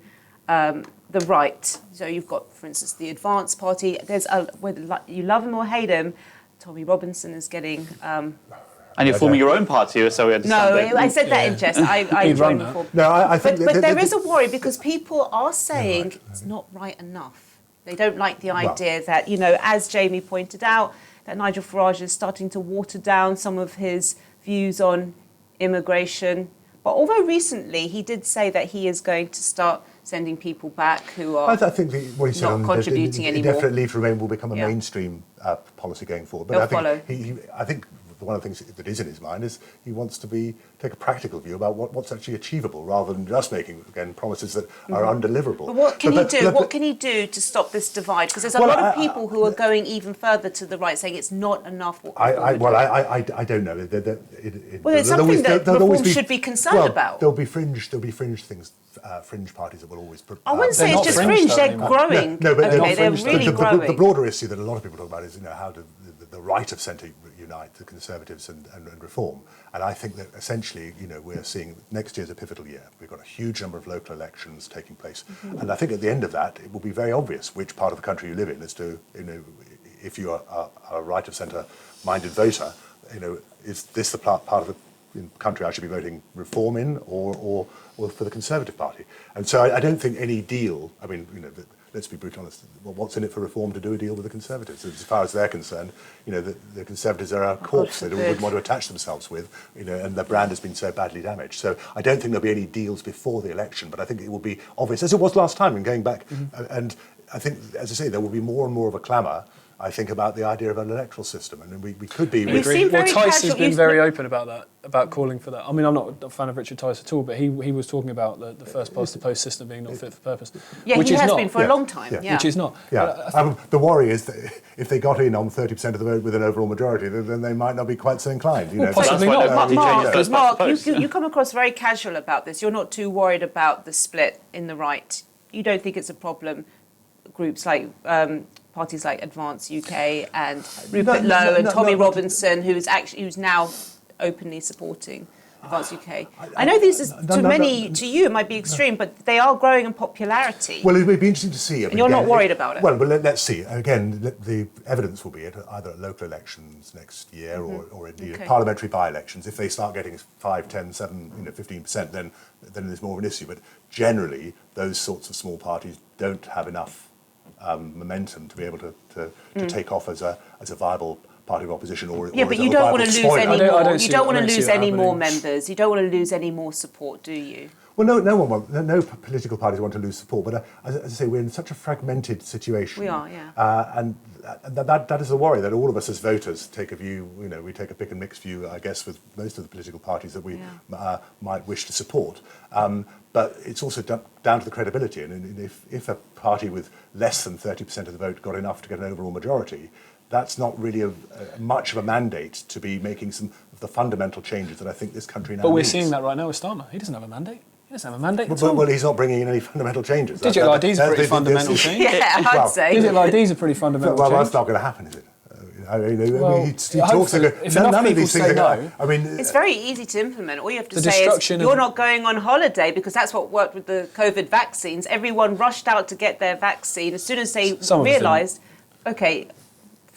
the right? So you've got, for instance, the Advance Party. There's whether you love him or hate him, Tommy Robinson is getting... and you're forming your own party, so we understand. No, I said that in jest. I joined reform. No, I think but there is a worry because people are saying it's not right enough. They don't like the idea that, as Jaymie pointed out, that Nigel Farage is starting to water down some of his views on immigration. But although recently he did say that he is going to start sending people back who are I think what he said not contributing anymore. Indefinite leave to remain will become a mainstream policy going forward. But I think one of the things that is in his mind is he wants to take a practical view about what's actually achievable rather than just making, again, promises that are undeliverable. But what can he do? What can he do to stop this divide? Because there's a lot of people who are going even further to the right, saying it's not enough. I don't know. It's something that reform should be concerned about. There'll be fringe things, fringe parties that will always... I wouldn't say it's just fringe, they're growing. No, but they're really growing. The broader issue that a lot of people talk about is, how do the right of centre unite, the Conservatives and Reform. And I think that essentially, we're seeing next year's a pivotal year. We've got a huge number of local elections taking place. Mm-hmm. And I think at the end of that, it will be very obvious which part of the country you live in as to, if you are a right of centre minded voter, is this the part of the country I should be voting Reform in or for the Conservative Party? And so I don't think any deal, let's be brutally honest, what's in it for Reform to do a deal with the Conservatives? As far as they're concerned, the Conservatives are a corpse they wouldn't want to attach themselves with, and their brand has been so badly damaged. So I don't think there'll be any deals before the election, but I think it will be obvious, as it was last time, and going back, and I think, as I say, there will be more and more of a clamour, I think, about the idea of an electoral system, and we could be... Tice has been very open about that, about calling for that. I'm not a fan of Richard Tice at all, but he was talking about the first past the post system being not fit for purpose. Yeah, which he has not. been for a long time. Yeah. Which is not. Yeah. The worry is that if they got in on 30% of the vote with an overall majority, then they might not be quite so inclined. Possibly not. Mark, you come across very casual about this. You're not too worried about the split in the right. You don't think it's a problem. Groups like... parties like Advance UK and Rupert Lowe and Tommy Robinson, who's now openly supporting Advance UK. I know this is to you it might be extreme, but they are growing in popularity. Well, it would be interesting to see. And you're not worried about it. Well, let's see. Again, the evidence will be either at local elections next year or indeed at parliamentary by-elections. If they start getting 5, 10, 7, 15%, then there's more of an issue. But generally, those sorts of small parties don't have enough momentum to be able to take off as a viable party of opposition or yeah, but or you a don't want viable to lose spoiler. any more. You don't want to I don't lose see it any more happening. members. You don't want to lose any more support, do you? Well, no political parties want to lose support, but as I say, we're in such a fragmented situation. We are, yeah. And that is the worry, that all of us as voters take a view, we take a pick and mix view, I guess, with most of the political parties that we might wish to support. But it's also down to the credibility. And if a party with less than 30% of the vote got enough to get an overall majority, that's not really much of a mandate to be making some of the fundamental changes that I think this country now needs. But we're seeing that right now with Starmer. He doesn't have a mandate. He doesn't have a mandate at all. Well, he's not bringing in any fundamental changes. Digital ID is a pretty fundamental change. Yeah, I'd say. Digital ID is a pretty fundamental Well, change. that's not going to happen, is it? He talks hopefully, if enough none of people these things say are going no. I mean, It's very easy to implement. All you have to The say is destruction of- you're not going on holiday, because that's what worked with the COVID vaccines. Everyone rushed out to get their vaccine as soon as they Some of us realised, okay,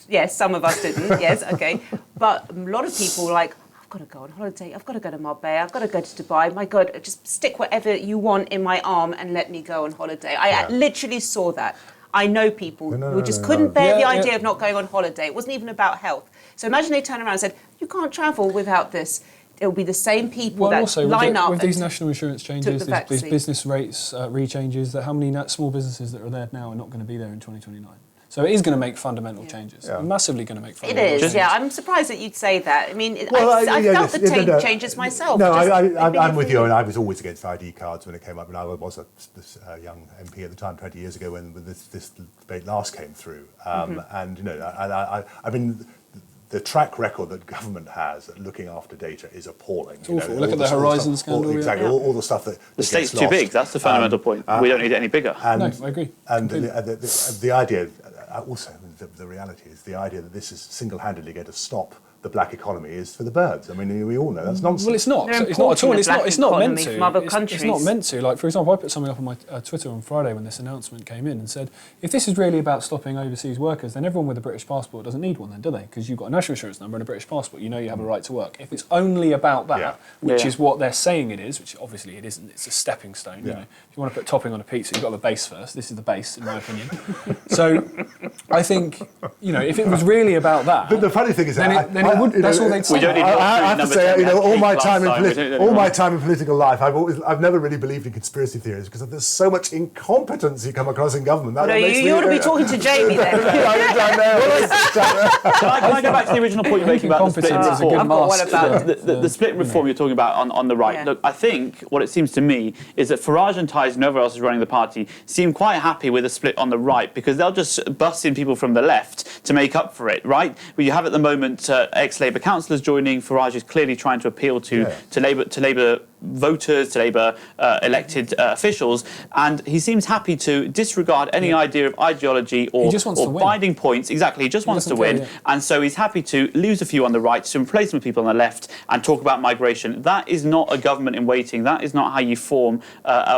yes, some of us didn't, yes, okay, but a lot of people were like, I've got to go on holiday, I've got to go to Marbella, I've got to go to Dubai, my God, just stick whatever you want in my arm and let me go on holiday. I literally saw that. I know people who just couldn't bear the idea of not going on holiday. It wasn't even about health. So imagine they turned around and said, you can't travel without this. It'll be the same people that also line up with these national insurance changes, the these vaccine. business rates re-changes, that how many small businesses that are there now are not going to be there in 2029. So it is going to make fundamental changes. Massively going to make It fundamental changes. is, yeah. I'm surprised that you'd say that. I mean, Well, I felt the changes myself. No, just I'm with you, and I was always against ID cards when it came up, and I was a young MP at the time, 20 years ago, when this debate last came through. And, I mean, the track record that government has at looking after data is appalling. It's awful. Look at the Horizon scandal. Exactly, all the stuff that The state's too big. That's the fundamental point. We don't need it any bigger. No, I agree. And the idea, also the reality is the idea that this is single-handedly going to stop the black economy is for the birds. I mean, we all know that's nonsense. Well, it's not. They're It's not at all. importing the It's not black meant economy to. from other It's countries. not meant to. Like, for example, I put something up on my Twitter on Friday when this announcement came in and said, if this is really about stopping overseas workers, then everyone with a British passport doesn't need one then, do they? Because you've got a national insurance number and a British passport. You know you have a right to work. If it's only about that, which is what they're saying it is, which obviously it isn't, it's a stepping stone. You know, if you want to put topping on a pizza, you've got to have a base first. This is the base, in my opinion. So I think, if it was really about that, But the funny thing is, then it would. That's all they'd say. We don't need I have to say, all my time in in political life, I've never really believed in conspiracy theories because there's so much incompetence you come across in government. No, you ought to be talking to Jaymie then. Can I go back to the original point you're making about the split Incompetence is a good reform? I've got one about The split reform you're talking about on the right. Yeah. Look, I think what it seems to me is that Farage and Ties and whoever else is running the party seem quite happy with a split on the right because they'll just bust in people from the left to make up for it, right? Well, you have at the moment ex-Labour councillors joining. Farage is clearly trying to appeal to Labour voters, to Labour elected officials, and he seems happy to disregard any idea of ideology or binding points. Exactly, he just wants to win, and so he's happy to lose a few on the right to replace them with people on the left and talk about migration. That is not a government in waiting. That is not how you form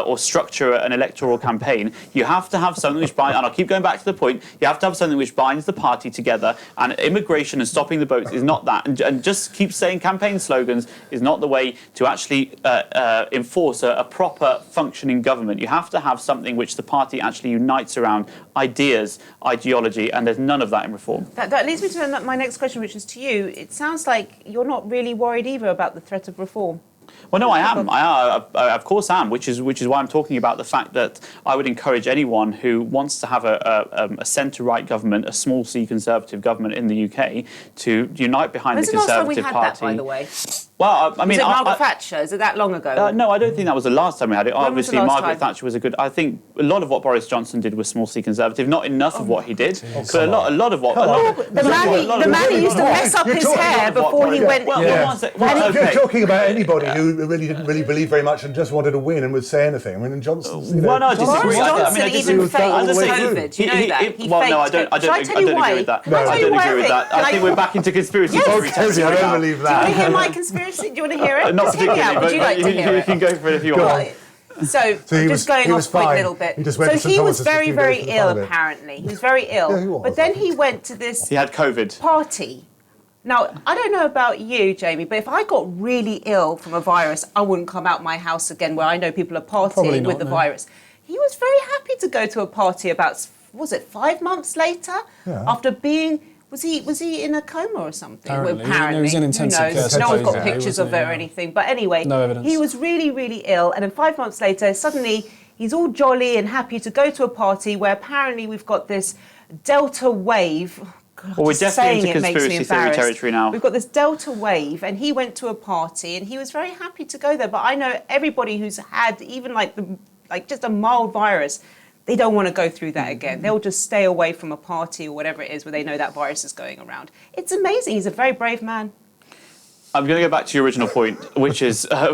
or structure an electoral campaign. You have to have something which binds, and I'll keep going back to the point, you have to have something which binds the party together, and immigration and stopping the boats is not that, and just keep saying campaign slogans is not the way to actually enforce a proper functioning government. You have to have something which the party actually unites around, ideas, ideology, and there's none of that in reform. That leads me to my next question, which is to you. It sounds like you're not really worried either about the threat of reform. Well, no, I am. I of course am, which is why I'm talking about the fact that I would encourage anyone who wants to have a centre-right government, a small C Conservative government in the UK, to unite behind the Conservative Party. When's the last time we had that, by the way? Well, I mean, was it Margaret Thatcher? Is it that long ago? No, I don't think that was the last time we had it. When was the Obviously, last Margaret time? Thatcher was a good. I think a lot of what Boris Johnson did was small C Conservative. Not enough of what he did, but a lot of what. The man who used to mess up his hair before he went. You're talking about anybody who really didn't really believe very much and just wanted to win and would say anything. I mean, Johnson. Well, no, I disagree. Boris Johnson even faked COVID. You know that. He Well, no, I faked don't it. Shall I tell you why? agree with that. Can I I tell you don't why agree with that. I think we're back into conspiracy theory. Kezia, I don't believe Do you want to that. hear my conspiracy? Do you want to hear it? Not Just hear me out. particularly, Would you like to hear you it? can go for it if you want. Right. So he just going off point a little bit. He just went to So St. he was Thomas's a very, few very days for the ill, fun of it. apparently. He was very ill. Yeah, he was, But then I think. he went to this He had COVID. party. Now, I don't know about you, Jaymie, but if I got really ill from a virus, I wouldn't come out my house again where I know people are partying with the virus. He was very happy to go to a party about, was it 5 months later? Yeah. After being Was he in a coma or something? Apparently. Apparently. He was in intensive Who knows? care, No one's got supposedly, pictures of it wasn't or he? anything. But anyway, No evidence. he was really, really ill. And then 5 months later, suddenly he's all jolly and happy to go to a party where apparently we've got this Delta wave. God, Well, we're just definitely saying into it makes me conspiracy theory embarrassed. territory now. We've got this Delta wave, and he went to a party, and he was very happy to go there. But I know everybody who's had even like just a mild virus, they don't want to go through that again. They'll just stay away from a party or whatever it is where they know that virus is going around. It's amazing. He's a very brave man. I'm going to go back to your original point, which is what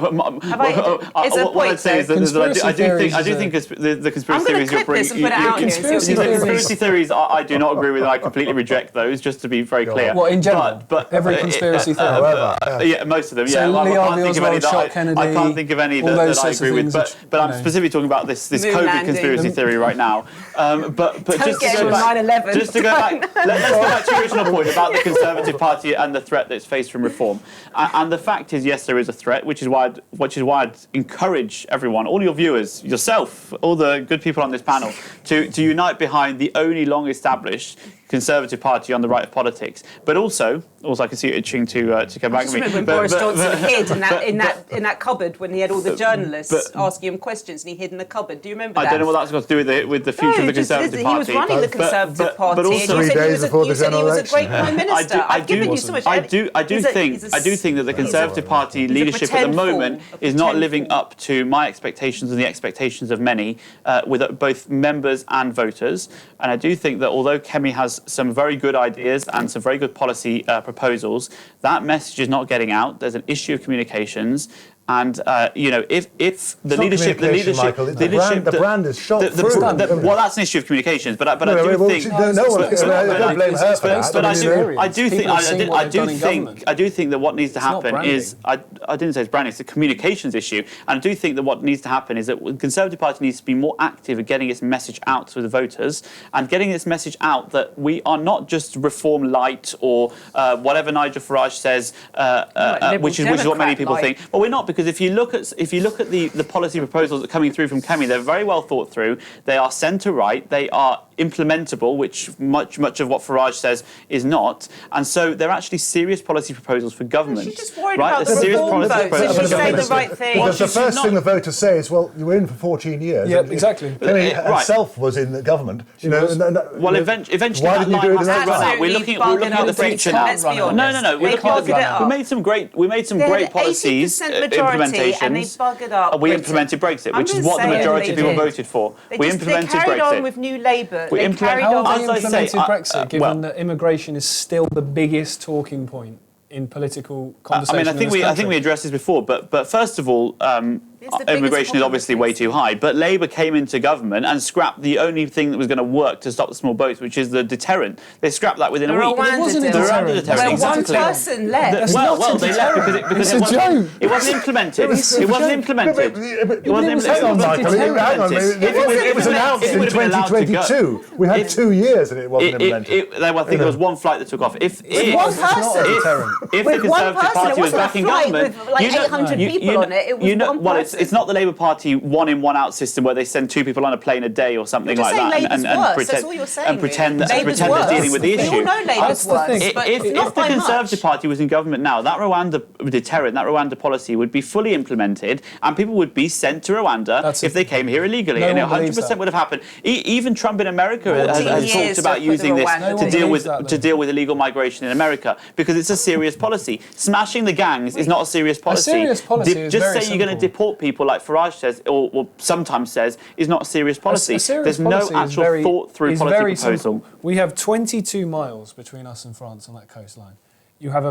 I'd say is that I do think the conspiracy theories you're bringing. Conspiracy theories, I do not agree with. I completely reject those. Just to be very clear. What in general? But every conspiracy theory. Yeah, most of them. So Yeah, I can't think of any shot Kennedy, I can't think of any all that those I sorts of agree with. things But I'm specifically talking about this Moon COVID landing. conspiracy theory right now. But just get to go him back, 9/11. just to go back, let's go back to your original point about the Conservative Party and the threat that's faced from reform. And the fact is, yes, there is a threat, which is why I'd encourage everyone, all your viewers, yourself, all the good people on this panel, to unite behind the only long-established Conservative Party on the right of politics. But also I can see you itching to come back to me. I remember when Boris Johnson hid in that cupboard when he had all the journalists asking him questions, and he hid in the cupboard. Do you remember that? I don't know what that's got to do with the future of the Conservative Party. He was running the Conservative Party, but also, and 3 days before the you said he general was a great election. Prime Minister. I've given you so much. I do think that the Conservative Party leadership at the moment is not living up to my expectations and the expectations of many, with both members and voters. And I do think that although Kemi has some very good ideas and some very good policy proposals, that message is not getting out. There's an issue of communications. And if the leadership, Michael, the brand is shot through. Well, that's an issue of communications. But I do think. Don't blame her for that. But I do think that what needs to happen is I didn't say it's branding. It's a communications issue. And I do think that what needs to happen is that the Conservative Party needs to be more active at getting its message out to the voters and getting its message out that we are not just reform light or whatever Nigel Farage says, which is what many people think. Well, we're not. Because if you look at the policy proposals that are coming through from Kemi, they're very well thought through. They are centre-right. They are implementable, which much of what Farage says is not. And so they're actually serious policy proposals for government. She's just worried about the reform vote. So she's saying the right thing. Because the first thing the voters say is, well, you were in for 14 years. Yeah, exactly. Kemi herself was in the government. Well, eventually why didn't you do it in that right now. We're looking at the future now. No. We made some great policies. Implementations. And they buggered up. We implemented Brexit, which is what the majority of people voted for. We implemented Brexit. They carried on with New Labour. How have they implemented Brexit, given that immigration is still the biggest talking point in political conversation? I think we addressed this before, but first of all, immigration is obviously way too high. But Labour came into government and scrapped the only thing that was going to work to stop the small boats, which is the deterrent. They scrapped that within a week. It wasn't a deterrent. Well, one person left. Well, they left because it wasn't implemented. It wasn't implemented. It was announced in 2022. We had 2 years and it wasn't implemented. I think there was one flight that took off. If one person. If the Conservative Party was back in government, with like 800 people on it. It was one person. It's not the Labour Party one in, one out system where they send 2 people on a plane a day or something like that and pretend they're dealing with the issue. We all know Labour's worse. If the Conservative Party was in government now, that Rwanda deterrent, that Rwanda policy would be fully implemented and people would be sent to Rwanda if they came here illegally. And it 100% would have happened. Even Trump in America has talked about using this to deal with illegal migration in America because it's a serious policy. Smashing the gangs is not a serious policy. A serious policy is just very saying you're going to deport people like Farage says or sometimes says is not a serious policy. There's no actual thought-through policy proposal. Simple. We have 22 miles between us and France on that coastline. You have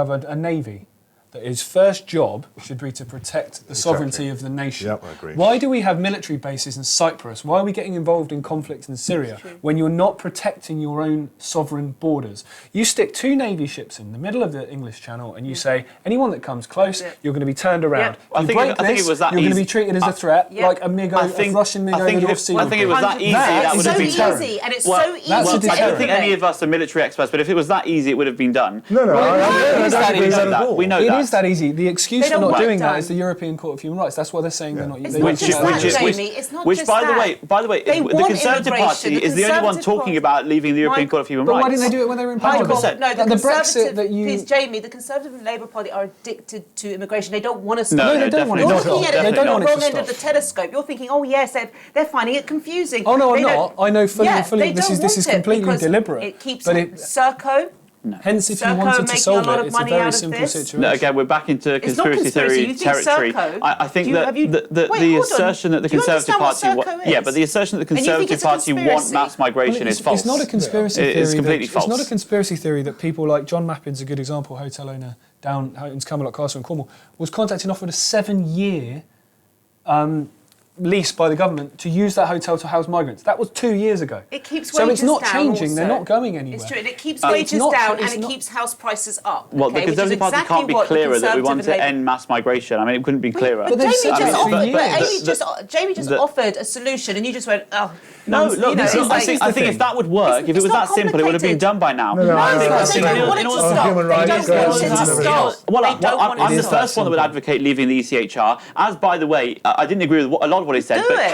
a navy that his first job should be to protect the sovereignty of the nation. Yep, I agree. Why do we have military bases in Cyprus? Why are we getting involved in conflict in Syria when you're not protecting your own sovereign borders? You stick 2 navy ships in the middle of the English Channel and you say, anyone that comes close, you're going to be turned around. I think it was that you're easy. going to be treated as a threat, like a Russian MiG over the North Sea. I think it was that easy. That would have been so easy, and it's so easy. I don't think any of us are military experts, but if it was that easy, it would have been done. No, we know that. it is that easy. The excuse They for don't not want it doing that done. is the European Court of Human Rights. That's why they're saying they're not. It's they not won't just do that, that. Jaymie. It's not which, just by that. the way, They the want Conservative immigration. Party The is the only one Conservative talking Party- about leaving the European Court of Human But Rights. why didn't they do it when they were in power? 100%. No, The Brexit that you... Please, Jaymie, the Conservative and Labour Party are addicted to immigration. They don't want to stop. No, they don't want it You're to stop. looking at They it don't from want the it wrong to end of the stop. telescope. You're thinking, oh yes, they're finding it confusing. Oh no, I'm They don't- not. I know fully. Yeah, fully they this don't is want it completely because deliberate. It keeps but it, Serco. hence, if you Serco wanted to making solve a lot it, of it's a money very out of simple this. situation. No, again, we're back into It's not conspiracy conspiracy. theory You think territory. Serco? I think that Wait, the hold on. assertion that the Do you Conservative understand what Party, Serco is? but the assertion that the And you think Conservative it's a Party want conspiracy? mass migration Well, is false. It's not a conspiracy theory. It's completely false. It's not a conspiracy theory that people like John Mappin's a good example, hotel owner down in Camelot Castle in Cornwall, was contacted and offered a 7-year lease by the government to use that hotel to house migrants. That was 2 years ago. It keeps so wages it's not down changing. also. They're not going anywhere. It's true, and it keeps It's wages not- down it's and it not- keeps house prices up. Well, the okay, which is Conservative Party exactly can't be what the clearer that we want Conservative to and Labour- end mass migration. I mean, it couldn't be clearer. But they've Jaymie said just that for offered. years. Jamie just offered a solution, and you just went, oh. No, you look, know, look, it's I like- think if that would work, if it it's was not that simple, it would have been complicated. done by now. No, because they don't want it to on stop. human They rights, don't guys, want it to it's stop. Well, They don't want it I'm to the stop. first one that would advocate leaving the ECHR. As, by the way, I didn't agree with a lot of what he said, Do but it.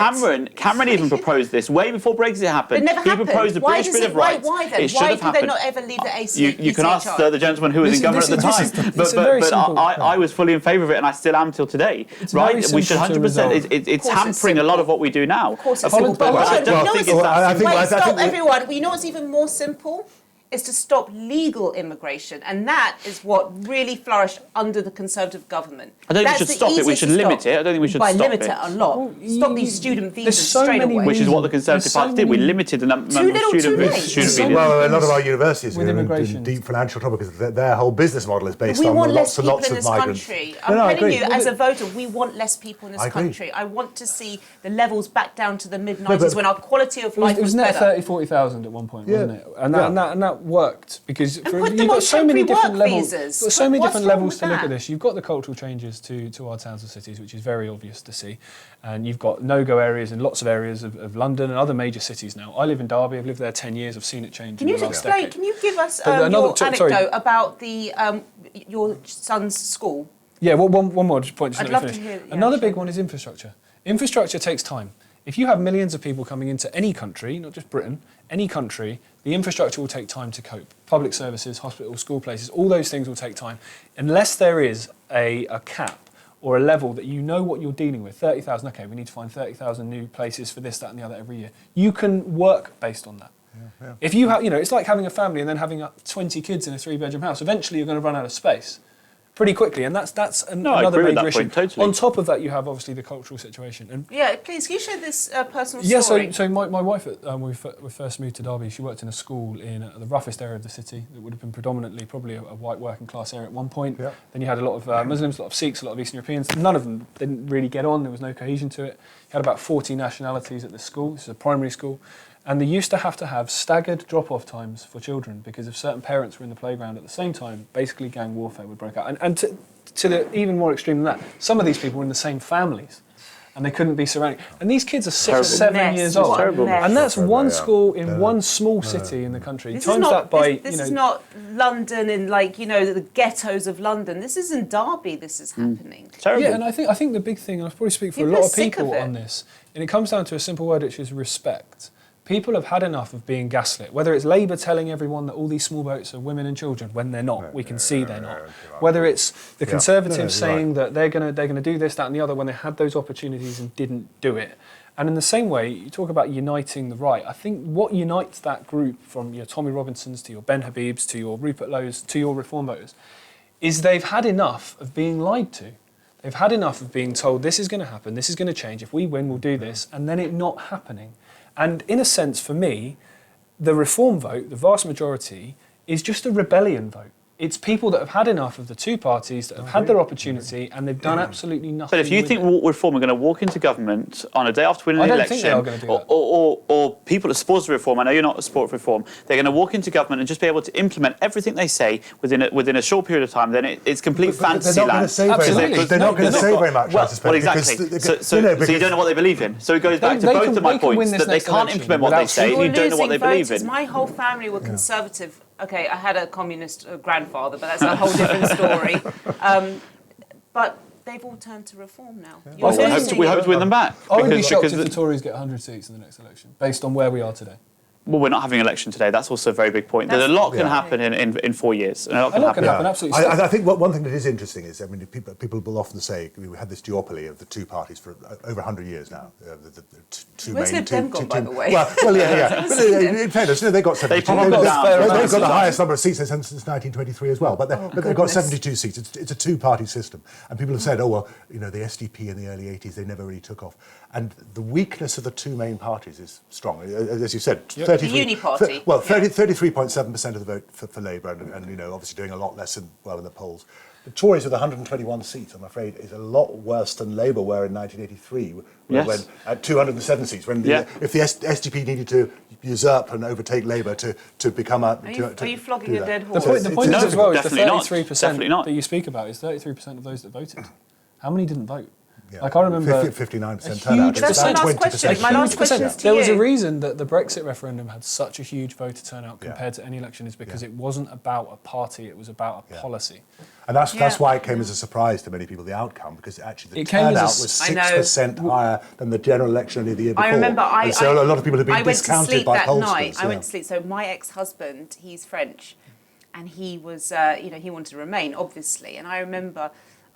Cameron even proposed this way before Brexit happened. It never He happened. proposed a Why British does Bill it- of Rights. Why then? It should Why have do they happened. not ever leave the ECHR? You can ask the gentleman who was in government at the time. This is very But simple. I was fully in favour of it, and I still am till today. It's Right? very We should simple to 100%. resolve. It's Of course it's hampering a lot simple. of what we do now. Of course it's Well, simple. But well, I I don't don't think know it's that simple. Wait, I stop, think everyone. You know what's even more simple? Is to stop legal immigration, and that is what really flourished under the Conservative government. I don't think we That's should the stop it. We easiest should to limit stop. it. I don't think we should By stop limit it. it a lot. Well, Stop these student there's visas so straight many away. Which is what the There's Conservative so Party did. We many- limited the number Too of little, too student late. visas. There's so Student many- visas. Well, a lot of our universities with are in immigration. deep financial trouble because their whole business model is based We on want less lots and people lots in of this migrants. country. No, I'm I telling agree. you, as a voter, we want less people in this I agree. country. I want to see the levels back down to the mid-90s but- when our quality of life It was was net better. 30,000-40,000 at one point, wasn't it? And that worked because put them you've on got so many temporary different work levels. visas. You've got so many What's different wrong levels with to look that? at this. You've got the cultural changes to our towns and cities, which is very obvious to see, and you've got no-go areas in lots of areas of London and other major cities now. I live in Derby. I've lived there 10 years. I've seen it change. Can in you the last explain? decade. Can you give us But another- your sorry. anecdote about the your son's school? Yeah, well, one more point. Just I'd let me love to finish. hear- yeah, Another sure. big one is infrastructure. Infrastructure takes time. If you have millions of people coming into any country, not just Britain, any country, the infrastructure will take time to cope. Public services, hospitals, school places, all those things will take time. Unless there is a cap or a level that you know what you're dealing with, 30,000, okay, we need to find 30,000 new places for this, that and the other every year. You can work based on that. Yeah. If you have, it's like having a family and then having 20 kids in a 3-bedroom house. Eventually you're going to run out of space pretty quickly, and that's I another agree with major that issue. point, totally. On top of that, you have obviously the cultural situation. And Yeah, please, can you share this personal yeah, story? so my wife, when we first moved to Derby, she worked in a school in the roughest area of the city that would have been predominantly probably a white working class area at one point. Yeah. Then you had a lot of Muslims, a lot of Sikhs, a lot of Eastern Europeans. None of them didn't really get on. There was no cohesion to it. You had about 40 nationalities at the school. This is a primary school. And they used to have staggered drop-off times for children because if certain parents were in the playground at the same time, basically gang warfare would break out. And to the even more extreme than that, some of these people were in the same families and they couldn't be surrounded. And these kids are 6 or Terrible. 7 Mess. years What old. a Terrible. mess. And that's one Yeah. school in Yeah. one small city in the country. This is Times not that by, this is not London and the ghettos of London. This isn't Derby. This is happening. Terrible. Yeah, and I think the big thing, and I probably speak for People a lot are of sick of people it. on this, and it comes down to a simple word, which is respect. People have had enough of being gaslit. Whether it's Labour telling everyone that all these small boats are women and children when they're not, we can see they're not. Whether it's the Conservatives saying that they're going to do this, that, and the other when they had those opportunities and didn't do it. And in the same way, you talk about uniting the right. I think what unites that group, from your Tommy Robinsons to your Ben Habibs to your Rupert Lowe's to your Reform voters, is they've had enough of being lied to. They've had enough of being told this is going to happen, this is going to change, if we win we'll do this, and then it not happening. And in a sense, for me, the Reform vote, the vast majority, is just a rebellion vote. It's people that have had enough of the two parties, that have had their opportunity, and they've done absolutely nothing. But if you with think it. Reform are going to walk into government on a day after winning I the don't think they are election, gonna do that. or people that support Reform, I know you're not a support of Reform, they're going to walk into government and just be able to implement everything they say within a short period of time, then it's complete fantasy They're not going land. to say very Absolutely. much. They're not going to say very much, I Well, suspect. well, exactly. because- So you don't know what they believe in. So it goes back to both of my they can win points, this that they next can't election implement what they without say, and You're you don't know what losing they believe voters. in. My whole family were Conservative okay, I had a communist grandfather, but that's a whole different story. But they've all turned to reform now. Well, we hope to win them back. I would be shocked if the Tories get 100 seats in the next election, based on where we are today. Well, we're not having an election today. That's also a very big point. There's a lot can happen in 4 years. A lot can happen, absolutely. I think one thing that is interesting is, I mean, people will often say we had this duopoly of the two parties for over 100 years now. The two Where's main... Lib Dem gone, by the way? Well, yeah. But in fairness, they've got 72. They've got the highest number of seats since 1923 as well. But they've got 72 seats. It's a two-party system. And people have said, oh, well, the SDP in the early 80s, they never really took off. And the weakness of the two main parties is strong. As you said, 33... The Uni Party. 33.7% of the vote for Labour, and obviously doing a lot less in the polls. The Tories with 121 seats, I'm afraid, is a lot worse than Labour were in 1983, when at 207 seats. If the SDP needed to usurp and overtake Labour to become a... Are you flogging a dead horse? The point is as well is the definitely 33% not. that you speak about is 33% of those that voted. How many didn't vote? Yeah. Like I remember 59% turnout. That's my last question. My last question is to There was a you. reason that the Brexit referendum had such a huge voter turnout compared to any election is because it wasn't about a party, it was about a policy. And that's why it came as a surprise to many people, the outcome, because actually the turnout was 6% higher than the general election only the year before. I remember so a lot of people have been discounted by pollsters. I went to sleep. So my ex-husband, he's French, and he was, he wanted to remain, obviously. And I remember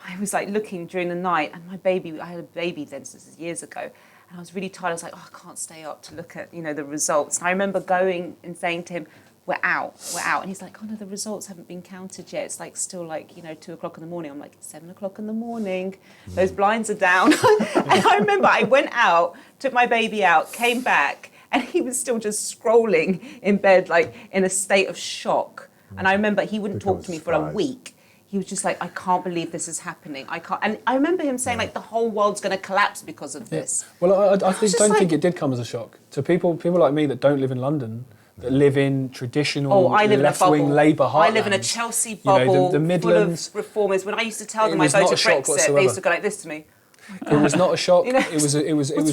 I was like looking during the night, and I had a baby then, so this is years ago, and I was really tired. I was like, oh, I can't stay up to look at, the results. And I remember going and saying to him, we're out. And he's like, oh no, the results haven't been counted yet. It's like still 2 o'clock in the morning. I'm like, it's 7 o'clock in the morning. Those blinds are down. And I remember I went out, took my baby out, came back, and he was still just scrolling in bed, like in a state of shock. And I remember he wouldn't talk to me for a week. He was just like, I can't believe this is happening. I can't. And I remember him saying, the whole world's going to collapse because of this. Well, I think it did come as a shock to people like me that don't live in London, that live in traditional left-wing Labour heartlands. I live in a Chelsea bubble the Midlands, full of reformers. When I used to tell them I voted Brexit, they used to go like this to me. It was not a shock. What's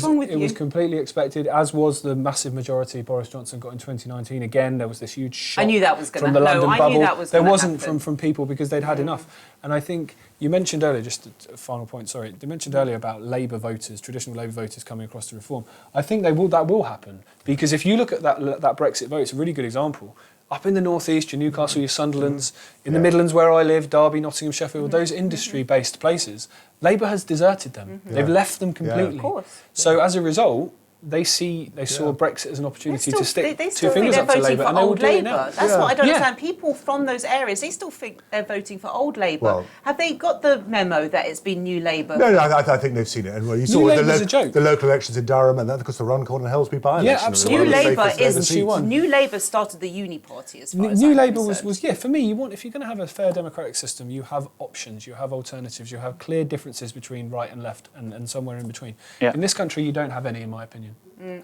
wrong with it was completely expected, as was the massive majority Boris Johnson got in 2019. Again, there was this huge shock. I knew that was going to from the London bubble. I knew that was there gonna wasn't happen. from people because they'd had enough. And I think you mentioned earlier, just a final point. Sorry, you mentioned earlier about Labour voters, traditional Labour voters coming across to reform. I think that will happen because if you look at that Brexit vote, it's a really good example. Up in the northeast, your Newcastle, your Sunderlands, in the Midlands where I live, Derby, Nottingham, Sheffield, those industry-based places, Labour has deserted them. They've left them completely. Of course. So as a result, they saw Brexit as an opportunity to stick they two still fingers think up they're to voting Labour, for and they will old do it now. Labour. That's what I don't understand. People from those areas, they still think they're voting for old Labour. Well, have they got the memo that it's been New Labour? No, I think they've seen it. And you saw the local elections in Durham, and then of course the Runcorn and Helsby by-election. Yeah, absolutely. New Labour started the Uni Party as far as New I'm Labour concerned. for me, if you're going to have a fair democratic system, you have options, you have alternatives, you have clear differences between right and left and somewhere in between. Yeah. In this country, you don't have any, in my opinion.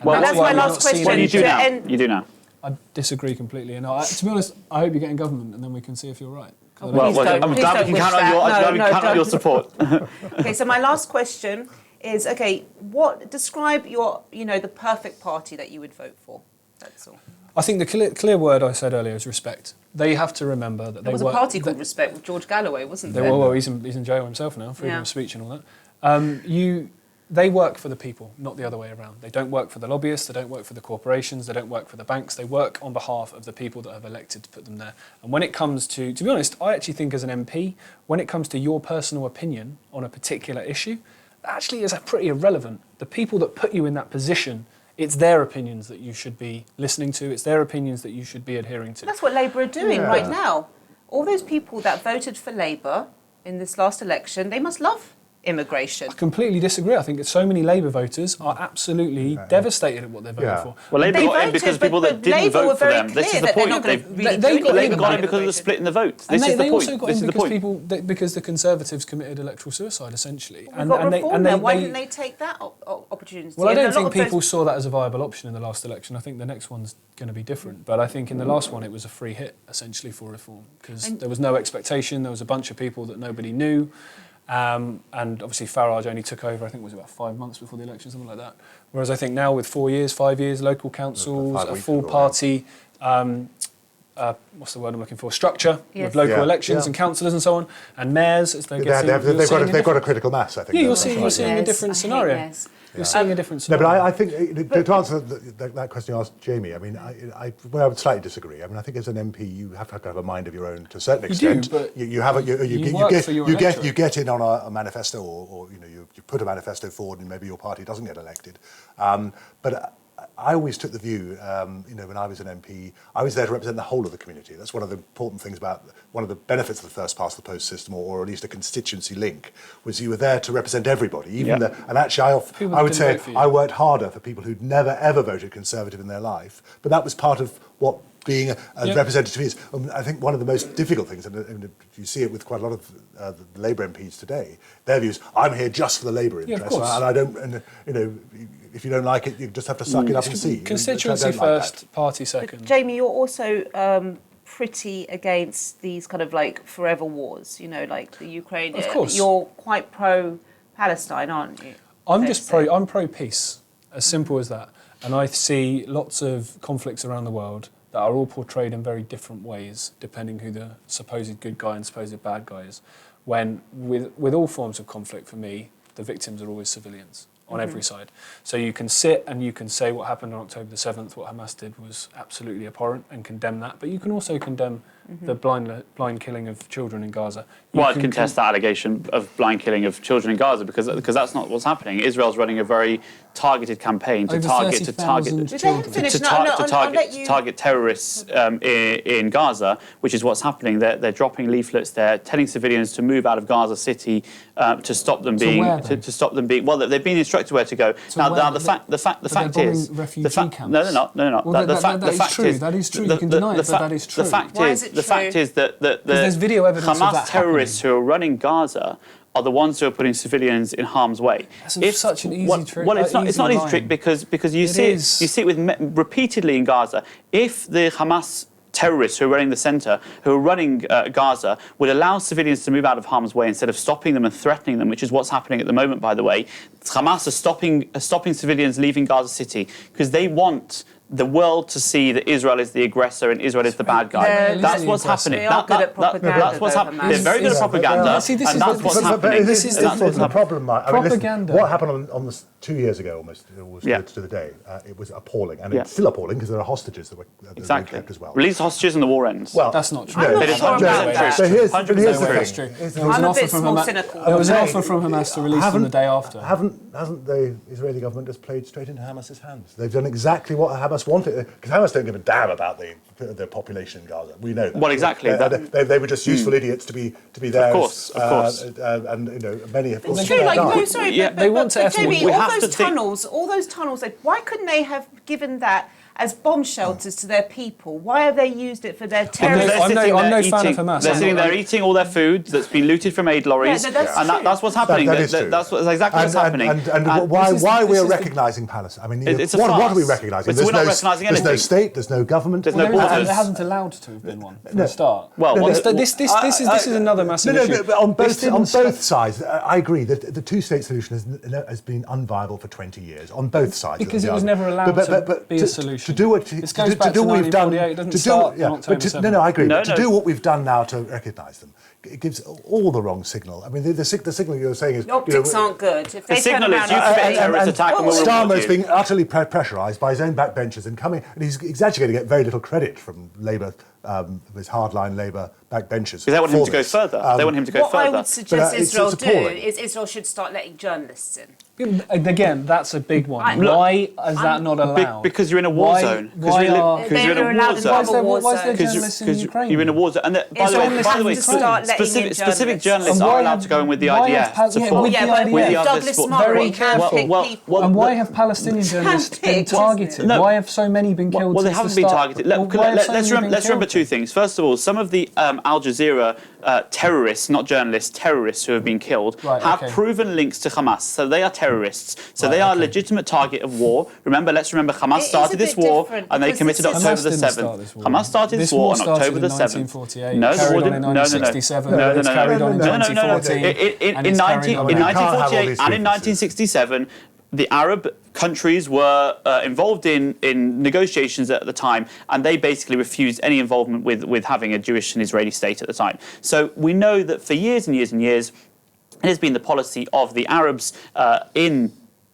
Well, that's my last question. Well, you do now. You do now. I disagree completely. And to be honest, I hope you get in government and then we can see if you're right. I'm glad we can count on your support. Okay, so my last question is, describe your, the perfect party that you would vote for. That's all. I think the clear word I said earlier is respect. They have to remember that there was a party called Respect with George Galloway, wasn't there? Well, he's in jail himself now, freedom of speech and all that. They work for the people, not the other way around. They don't work for the lobbyists, they don't work for the corporations, they don't work for the banks, they work on behalf of the people that have elected to put them there. And when it comes to be honest, I actually think as an MP, when it comes to your personal opinion on a particular issue, that actually is pretty irrelevant. The people that put you in that position, it's their opinions that you should be listening to, it's their opinions that you should be adhering to. That's what Labour are doing right now. All those people that voted for Labour in this last election, they must love immigration. I completely disagree. I think so many Labour voters are absolutely devastated at what they're voting for. Well, Labour got in because people that didn't vote for them. This is the point. Labour got in because of the split in the vote. This is the point. They also got in because the Conservatives committed electoral suicide, essentially. Why didn't they take that opportunity? Well, I don't think people saw that as a viable option in the last election. I think the next one's going to be different. But I think in the last one, it was a free hit, essentially, for reform. Because there was no expectation. There was a bunch of people that nobody knew. And obviously Farage only took over, I think it was about 5 months before the election, something like that. Whereas I think now with 5 years, local councils, a full party, what's the word I'm looking for? Structure Yes. with local Yeah. elections Yeah. and councillors and so on, and mayors as they get. They've got a critical mass, I think. Yeah, you're That's seeing, right. you're seeing a different scenario. You're seeing a different No, scenario. but I think to answer that question you asked Jaymie, I mean, I would slightly disagree. I mean, I think as an MP, you have to have a mind of your own to a certain extent. You do, but you have you get in on a manifesto, or you put a manifesto forward, and maybe your party doesn't get elected. But I always took the view, when I was an MP, I was there to represent the whole of the community. That's one of the important things about one of the benefits of the first past the post system, or at least a constituency link, was you were there to represent everybody. And actually, I would say I worked harder for people who'd never ever voted Conservative in their life, but that was part of what being a representative is. I think one of the most difficult things, and you see it with quite a lot of the Labour MPs today, their views, I'm here just for the Labour interest, of course. and I don't, if you don't like it, you just have to suck it up and see. Constituency first, party second. Jaymie, you're also pretty against these kind of like forever wars, like the Ukraine. Of course. You're quite pro-Palestine, aren't you? I'm pro-peace, as simple as that. And I see lots of conflicts around the world that are all portrayed in very different ways, depending who the supposed good guy and supposed bad guy is. When, with all forms of conflict, for me, the victims are always civilians on every side. So you can sit and you can say what happened on October the 7th, what Hamas did was absolutely abhorrent, and condemn that. But you can also condemn the blind killing of children in Gaza. I'd contest that allegation of blind killing of children in Gaza because that's not what's happening. Israel's running a very targeted campaign to target terrorists in Gaza, which is what's happening. They're dropping leaflets. They're telling civilians to move out of Gaza City to stop them being to stop them being. Well, they've been instructed where to go. Now the fact is refugee camps. No, they're not. Well, that is true. You can deny it, but that is true. The fact is that there's video evidence of Hamas that terrorists who are running Gaza are the ones who are putting civilians in harm's way. That's such an easy trick. Well, it's not an easy trick because you see it with repeatedly in Gaza. If the Hamas terrorists who are running the centre, who are running Gaza, would allow civilians to move out of harm's way instead of stopping them and threatening them, which is what's happening at the moment, by the way. Hamas are stopping civilians leaving Gaza City because they want the world to see that Israel is the aggressor and Israel is the bad guy. That's what's happening. They are good at propaganda. That's what's happening. They're very good at propaganda, and that's what's happening. But this is the problem, Mike. I mean, Propaganda. what happened on this 2 years ago, almost to the day, it was appalling, and it's still appalling because there are hostages that were kept as well. Release hostages and the war ends. Well, that's not true. I'm not sure about that. So here's the That's thing. true. There was an offer from Hamas. There was an offer from Hamas to release them the day after. Hasn't the Israeli government just played straight into Hamas's hands? They've done exactly what Hamas wanted, because Hamas don't give a damn about the population in Gaza. We know that. Well, exactly. They were just useful idiots to be there. Of course. And many have. It's true. They want to. Jaymie, all those tunnels. Like, why couldn't they have given that as bomb shelters to their people? Why have they used it for their terrorists? I'm no fan of Hamas. They're sitting there eating all their food that's been looted from aid lorries, and that's what's happening. That's exactly what's happening. And why we're recognising Palestine? I mean, what are we recognising? We're not recognising anything. There's no state. There's no government. There's no borders. There hasn't allowed to have been one from the start. Well, this is another massive issue. No, but on both sides, I agree that the two-state solution has been unviable for 20 years on both sides. Because it was never allowed to be a solution. To do what back to 1948, it doesn't start on October 7th. No, I agree. No, to do what we've done now to recognise them, it gives all the wrong signal. I mean, the signal you're saying is... The optics aren't good. If they the signal is you commit a terrorist attack and we'll reward Starmer's you. being utterly pressurised by his own backbenchers and he's actually going to get very little credit from Labour, his hardline Labour backbenchers. Because they want him to go further. What I would suggest Israel do appalling. is Israel should start letting journalists in. Again, that's a big one. Why is that not allowed? Because you're in a war zone. They are allowed in a war Why is there zone. journalists in Ukraine? You're in a war zone. And by the way, specific journalists are allowed to go in with the IDF. But Douglas Murray can pick people. And why have Palestinian journalists been targeted? Why have so many been killed? Well, they haven't been targeted. Let's remember two things. First of all, some of the Al Jazeera terrorists, not journalists, terrorists who have been killed, have proven links to Hamas. So they are terrorists. So they are a legitimate target of war. Let's remember Hamas started this war and they committed October the 7th. Hamas started this war on October the 7th. No, the war didn't. No. It's carried on in 1914. In 1948 and in 1967, the Arab countries were involved in negotiations at the time, and they basically refused any involvement with having a Jewish and Israeli state at the time. So we know that for years and years and years, it has been the policy of the Arabs in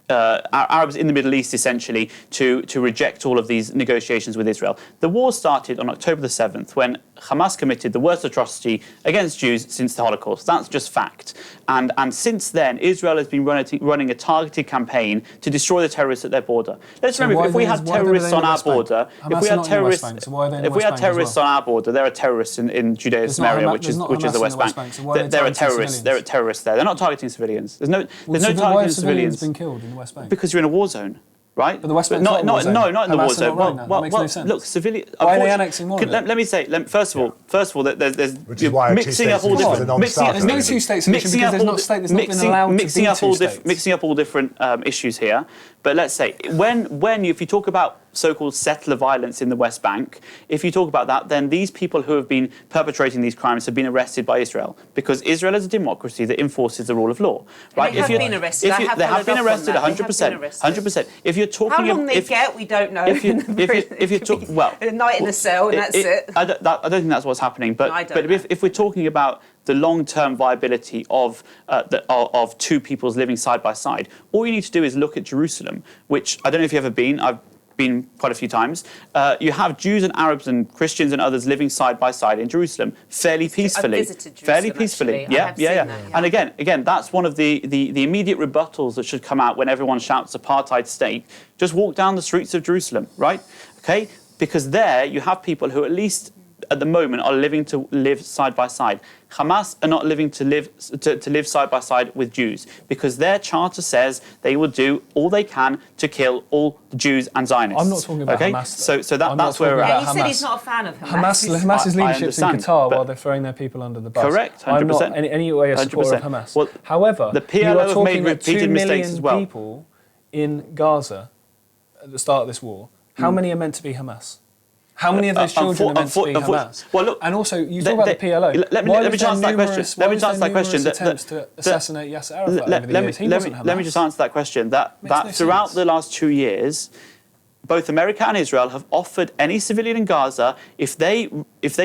the Middle East, essentially, to reject all of these negotiations with Israel. The war started on October the 7th, when Hamas committed the worst atrocity against Jews since the Holocaust. That's just fact. And since then, Israel has been running a targeted campaign to destroy the terrorists at their border. Let's remember, if we had terrorists on our border, if we had terrorists on our border, there are terrorists in Judea and Samaria, which is the West Bank. There are terrorists. There are terrorists there. They're not targeting civilians. There's no targeting civilians. Been killed in the West Bank? Because you're in a war zone. Right? But the West Bank's not in the war zone. No, not in the war Hamas zone. are not right now. That makes no sense. Look, civilian. Why are they annexing more of it? Let me say. First of all, there's Which is why mixing up all different. There's no two-state solution because there's not state. There's not been allowed to be two states. Mixing up all different issues here. But let's say if you talk about so-called settler violence in the West Bank, if you talk about that, then these people who have been perpetrating these crimes have been arrested by Israel, because Israel is a democracy that enforces the rule of law. Right? They have been arrested. They have been arrested 100%. 100%. If you're talking, how long they get, we don't know. If you talk, a night in a cell and that's it. I don't think that's what's happening. But if we're talking about the long-term viability of two peoples living side by side, all you need to do is look at Jerusalem, which I don't know if you've ever been. I've been quite a few times. You have Jews and Arabs and Christians and others living side by side in Jerusalem, fairly peacefully. I've visited Jerusalem, actually. Yeah. And again, that's one of the immediate rebuttals that should come out when everyone shouts apartheid state. Just walk down the streets of Jerusalem, right? Okay, because there you have people who at least at the moment are live side by side. Hamas are not living to live side by side with Jews, because their charter says they will do all they can to kill all the Jews and Zionists. I'm not talking about Hamas. So that's where we're at. He said he's not a fan of Hamas. Hamas's leadership's in Qatar while they're throwing their people under the bus. Correct, 100%. I'm not in any way a supporter of Hamas. Well, however, the PLO have made repeated mistakes as well. 2 million people in Gaza at the start of this war. How many are meant to be Hamas? How many of those children are meant to be Hamas? Well, look, and also, you talk about the PLO. Let me just answer that question. Let me just answer that question. Attempts to assassinate Yasser Arafat over the years. He wasn't Hamas. Let me just answer that question. That throughout the last 2 years, both America and Israel have offered any civilian in Gaza, if they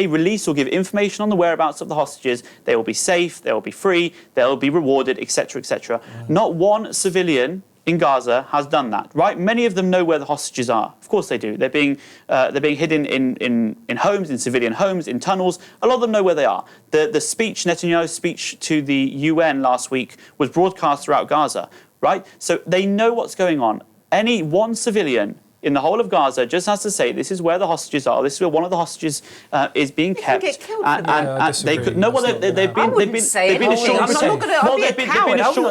release or give information on the whereabouts of the hostages, they will be safe, they will be free, they will be rewarded, etc., etc. Not one civilian in Gaza has done that, right? Many of them know where the hostages are. Of course they do. They're being hidden in homes, in civilian homes, in tunnels. A lot of them know where they are. Netanyahu's speech to the UN last week was broadcast throughout Gaza, right? So they know what's going on. Any one civilian in the whole of Gaza just has to say, this is where the hostages are. This is where one of the hostages is being kept. Get killed and they could. No, well, they've been assured protection.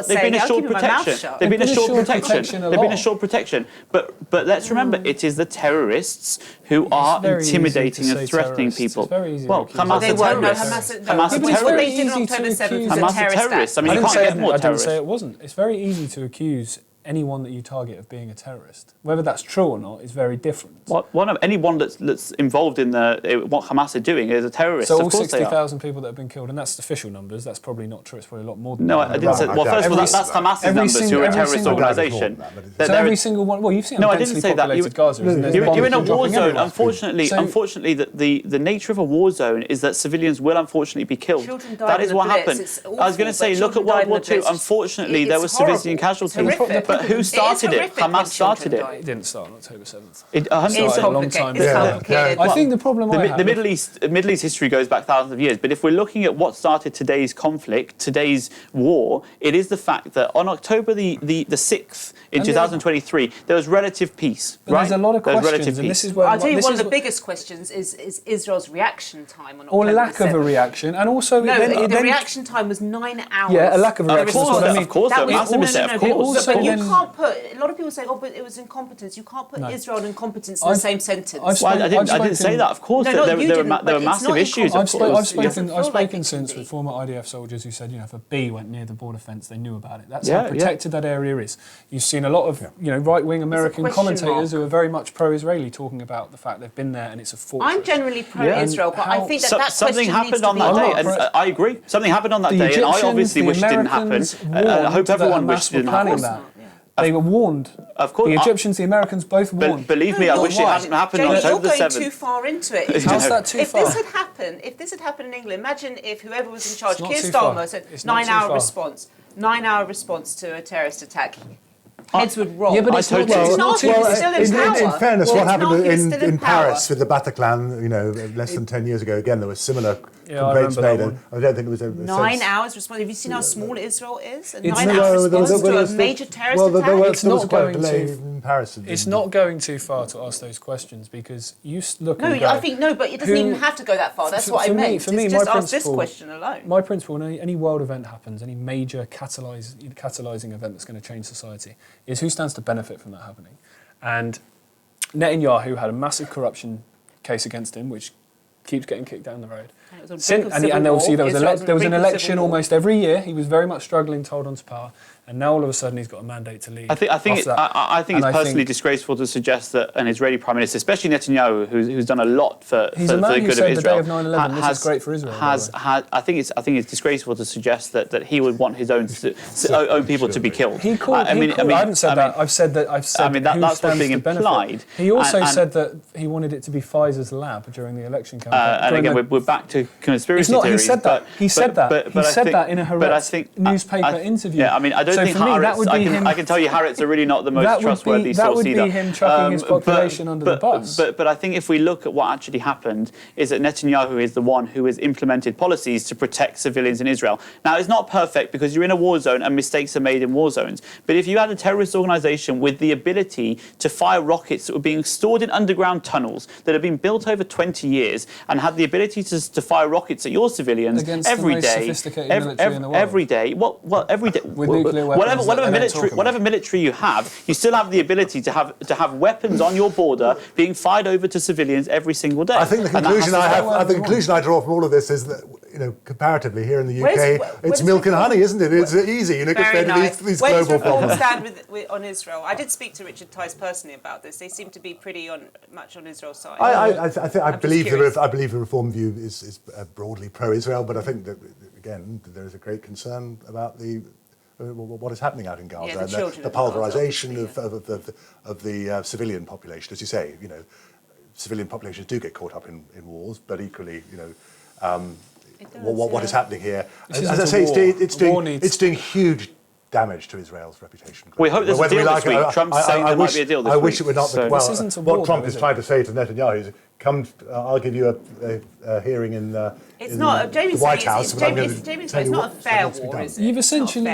They've been assured protection. They've been assured protection. They've been assured protection. But let's remember, it is the terrorists who are intimidating and threatening people. Well, Hamas are terrorists. Hamas are terrorists. Hamas are terrorists. I mean, you can't get more terrorists. I didn't say it wasn't. It's very easy to accuse anyone that you target of being a terrorist. Whether that's true or not is very different. Anyone that's involved in what Hamas are doing is a terrorist. So all 60,000 people that have been killed, and that's official numbers, that's probably not true, it's probably a lot more than that. No, I didn't say. Well, first of all, that's Hamas's numbers, who are a terrorist organisation. So every single one, well, you've seen how densely populated Gaza is. You're in a war zone. Unfortunately, the nature of a war zone is that civilians will unfortunately be killed. That is what happened. I was going to say, look at World War II. Unfortunately, there were civilian casualties. But who started it? Hamas started it. It didn't start on October 7th. It's complicated. I think the problem the Middle East history goes back thousands of years. But if we're looking at what started today's conflict, today's war, it is the fact that on October the 6th in 2023, there was relative peace. But there's a lot of questions, and this is where I'll tell you one of the biggest questions is Israel's reaction time on October or lack of a reaction, and also the reaction time was 9 hours. Yeah, a lack of a reaction. Of course, a massive mistake. Of course, but you can't put. A lot of people say, "Oh, but it was incompetence." You can't put Israel and incompetence in the same sentence. I didn't say that. Of course, there were massive issues. I've spoken since with former IDF soldiers who said, if a bee went near the border fence, they knew about it. That's how protected that area is. You've seen a lot of right-wing American commentators who are very much pro-Israeli talking about the fact they've been there and it's a fortress. I'm generally pro-Israel, but I think that something happened on that day, and I agree. Something happened on that day, and I obviously wish it didn't happen. I hope everyone wished it didn't happen. They were warned. Of course. The Egyptians, the Americans, both warned. Believe me, I wish it hadn't happened on Jaymie, October the 7th. you're going too far into it. How's that too far? If this had happened in England, imagine if whoever was in charge, Keir too far. Starmer, said It's not too 9-hour far. response, 9-hour response to a terrorist attack. Heads would roll. Yeah, but it's not too Well, still in power. in fairness, what happened in power. Paris with the Bataclan, less than 10 years ago, again, there were similar complaints remember made. that And I don't think it was a 9 hours response. Have you seen how small Israel is? A It's 9-hour response to a major terrorist attack? There It's was not quite a going delay to- in Paris. It's not going too far to ask those questions because you look and go, I think but it doesn't even have to go that far. That's what I meant. For me, just my ask this principle- question alone. My principle when any world event happens, any major catalysing event that's going to change society, is who stands to benefit from that happening. And Netanyahu had a massive corruption case against him, which keeps getting kicked down the road. And it was on the brink of And civil obviously war. there was Israel an on the brink of election civil war. almost every year. He was very much struggling to hold on to power, and now all of a sudden he's got a mandate to leave. I think it's personally disgraceful to suggest that an Israeli prime minister, especially Netanyahu, who's done a lot for He's the a man good who of said Israel. the day of 9/11, this is great for Israel. I think it's disgraceful to suggest that he would want his own people to be killed. He called. I haven't said that. I've said that. I've said. That's what's being implied. He also said that he wanted it to be Pfizer's lab during the election campaign. And again, we're back to conspiracy He theories. said that. He said that in a Haaretz newspaper interview. Yeah, I don't think Haaretz. I can tell you, Haaretz are really not the most trustworthy source either. That would be him chucking his population under the bus. But I think if we look at what actually happened, is that Netanyahu is the one who has implemented policies to protect civilians in Israel. Now, it's not perfect because you're in a war zone and mistakes are made in war zones. But if you had a terrorist organisation with the ability to fire rockets that were being stored in underground tunnels that had been built over 20 years and had the ability to fire rockets at your civilians against every the most day, sophisticated military in the world. every day, every day, With nuclear weapons whatever military you have, you still have the ability to have weapons on your border being fired over to civilians every single day. I think the conclusion I draw from all of this is that, comparatively here in the UK, it's milk and honey, isn't it? It's easy, compared to these Where global does Reform problems. stand on Israel? I did speak to Richard Tice personally about this. They seem to be pretty much on Israel's side. I believe the Reform view is broadly pro-Israel, but I think that, again, there is a great concern about what is happening out in Gaza, the pulverisation of the civilian population. As you say, civilian populations do get caught up in wars, but equally, what is happening here? As I say, it's doing huge damage to Israel's reputation. We hope there's a deal this week. Trump's saying there might be a deal this week. I wish it would not. This isn't a war, what Trump though, is is trying to say to Netanyahu is, "Come, I'll give you a hearing in the White House." Jamie's saying it's not a fair war, is it? You've essentially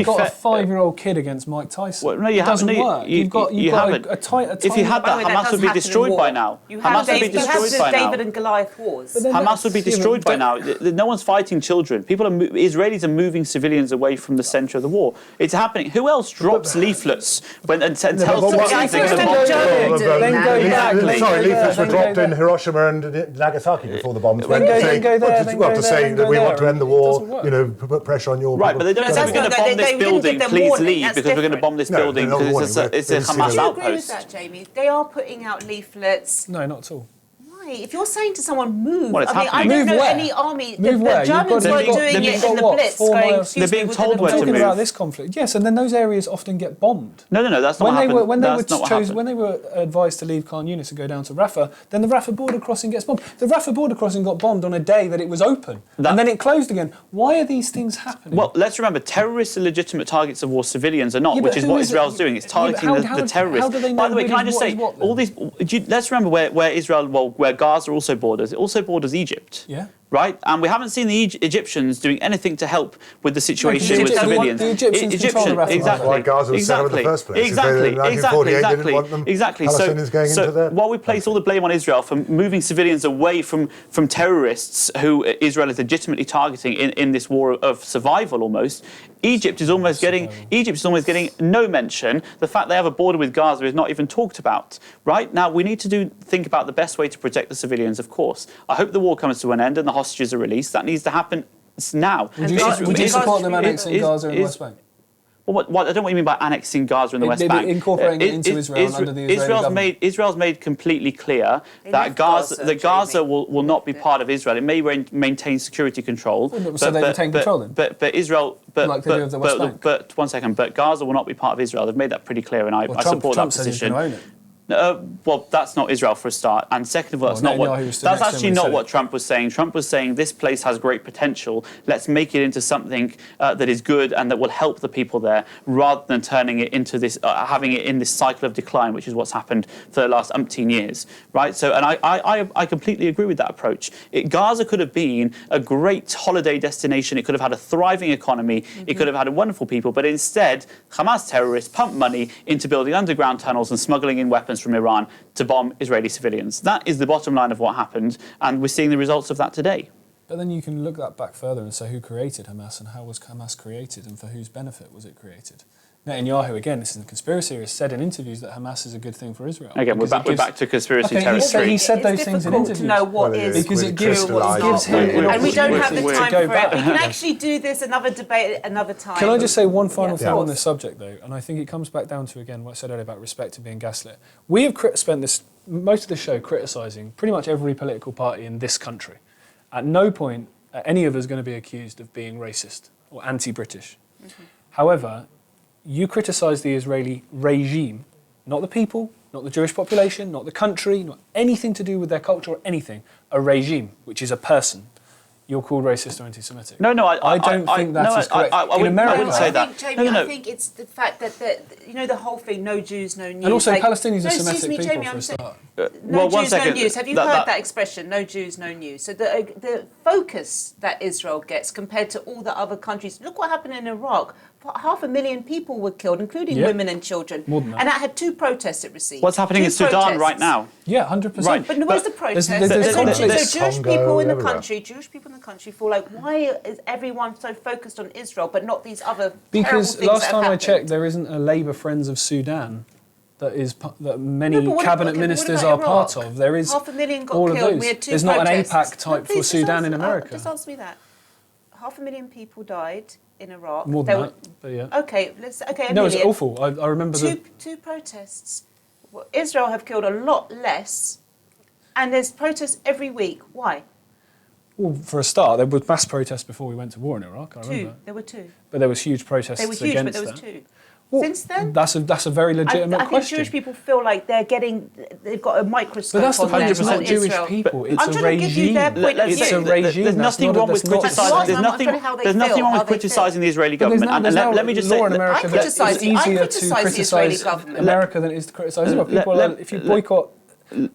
got a 5-year-old kid against Mike Tyson. Well, no, you haven't. It doesn't work. You've got a tight. If you had that, Hamas would be destroyed by now. Hamas would be destroyed by now. David and Goliath wars. Hamas would be destroyed by now. No one's fighting children. Israelis are moving civilians away from the centre of the war. It's happening. Who else drops leaflets and tells civilians they're going to bomb them? Sorry, leaflets were dropped in Hiroshima and Nagasaki before the bombs went. To say that we want to end the war, put pressure on your... Right, but they don't say we're going to bomb this building, please leave, because we're going to bomb this building because it's a Hamas outpost. Do you agree with that, Jaymie? They are putting out leaflets. No, not at all. If you're saying to someone, move, Well, I don't know any army. The Germans were doing it in the Blitz. They're being told where to talking move. about this conflict, yes, and then those areas often get bombed. No, that's not what happened. When they were advised to leave Khan Yunis and go down to Rafah, then the Rafah border crossing gets bombed. The Rafah border crossing got bombed on a day that it was open, and then it closed again. Why are these things happening? Well, let's remember, terrorists are legitimate targets of war. Civilians are not, which is what Israel's doing. It's targeting the terrorists. How do they know? By the way, can I just say, all these? Let's remember where Gaza also borders. It also borders Egypt. Yeah. Right? And we haven't seen the Egyptians doing anything to help with the situation with civilians. The Egyptians control the Rafah. Exactly. Why Gaza was set up in the first place. Exactly. So while we place all the blame on Israel for moving civilians away from terrorists who Israel is legitimately targeting in this war of survival almost, Egypt is almost getting no mention. The fact they have a border with Gaza is not even talked about. Right? Now, we need to think about the best way to protect the civilians, of course. I hope the war comes to an end and the hostages are released. That needs to happen now. Would you support them annexing Gaza and West Bank? Well, I don't know what you mean by annexing Gaza in the West Bank. Incorporating it into Israel under the Israeli government. Israel's made completely clear that Gaza will not be part of Israel. It may maintain security control. So they retain control then? But Israel... Like they do of the West Bank. But one second, but Gaza will not be part of Israel. They've made that pretty clear, and I support that position. Trump says he's going to own it. Well, that's not Israel for a start, and second of all, that's actually not what Trump was saying. Trump was saying this place has great potential. Let's make it into something that is good and that will help the people there, rather than turning it into this, having it in this cycle of decline, which is what's happened for the last umpteen years, right? So, and I completely agree with that approach. Gaza could have been a great holiday destination. It could have had a thriving economy. It could have had wonderful people, but instead, Hamas terrorists pumped money into building underground tunnels and smuggling in weapons from Iran to bomb Israeli civilians. That is the bottom line of what happened, and we're seeing the results of that today. But then you can look that back further and say who created Hamas and how was Hamas created and for whose benefit was it created? Netanyahu, again, this is a conspiracy, has said in interviews that Hamas is a good thing for Israel. Again, we're back to conspiracy territory. He said those things in interviews. To know what is because it gives him and we don't have the time for it. We can actually do this another debate another time. Can I just say one final thing on this subject, though? And I think it comes back down to, again, what I said earlier about respect and being gaslit. We have spent most of the show criticising pretty much every political party in this country. At no point are any of us going to be accused of being racist or anti-British. However, you criticise the Israeli regime, not the people, not the Jewish population, not the country, not anything to do with their culture or anything. A regime, which is a person, you're called racist or anti-Semitic. No, I don't think that is correct. In America, I wouldn't say that. Jamie, I think it's the fact that the whole thing, no Jews, no news. And also, Palestinians are Semitic people, Jamie, for a start. No Jews, no news. Have you heard that expression? No Jews, no news. So the focus that Israel gets compared to all the other countries. Look what happened in Iraq. 500,000 people were killed, including women and children. More than that. And that had 2 protests it received. What's happening in Sudan right now? Yeah, 100%. Right. But where's the protest? There's So Jewish people in the country feel like, why is everyone so focused on Israel but not these other because terrible things last that time have I checked, there isn't a Labour Friends of Sudan that many cabinet ministers are part of. There is 500,000 got all killed. of We had those. 2 There's not an protests. APAC type for Sudan in America. Just answer me that. 500,000 people died in Iraq. More than that, but yeah. Okay, No, it's awful. I remember two protests. Well, Israel have killed a lot less, and there's protests every week. Why? Well, for a start, there was mass protests before we went to war in Iraq. I remember. There were 2. But there was huge protests They were huge, against but there was that. 2. Well, Since then, that's a very legitimate I question. think Jewish people feel like they've got a microscope. But that's the on point. them, It's not on Jewish Israel. people. It's I'm a trying to give you regime. their point of It's view. a regime. There's nothing wrong with criticising. There's nothing wrong with criticising the Israeli government. There's no let me just say, law in America that it's easier to the Israeli criticise government. America than it is to criticise Israel. People, if you boicott.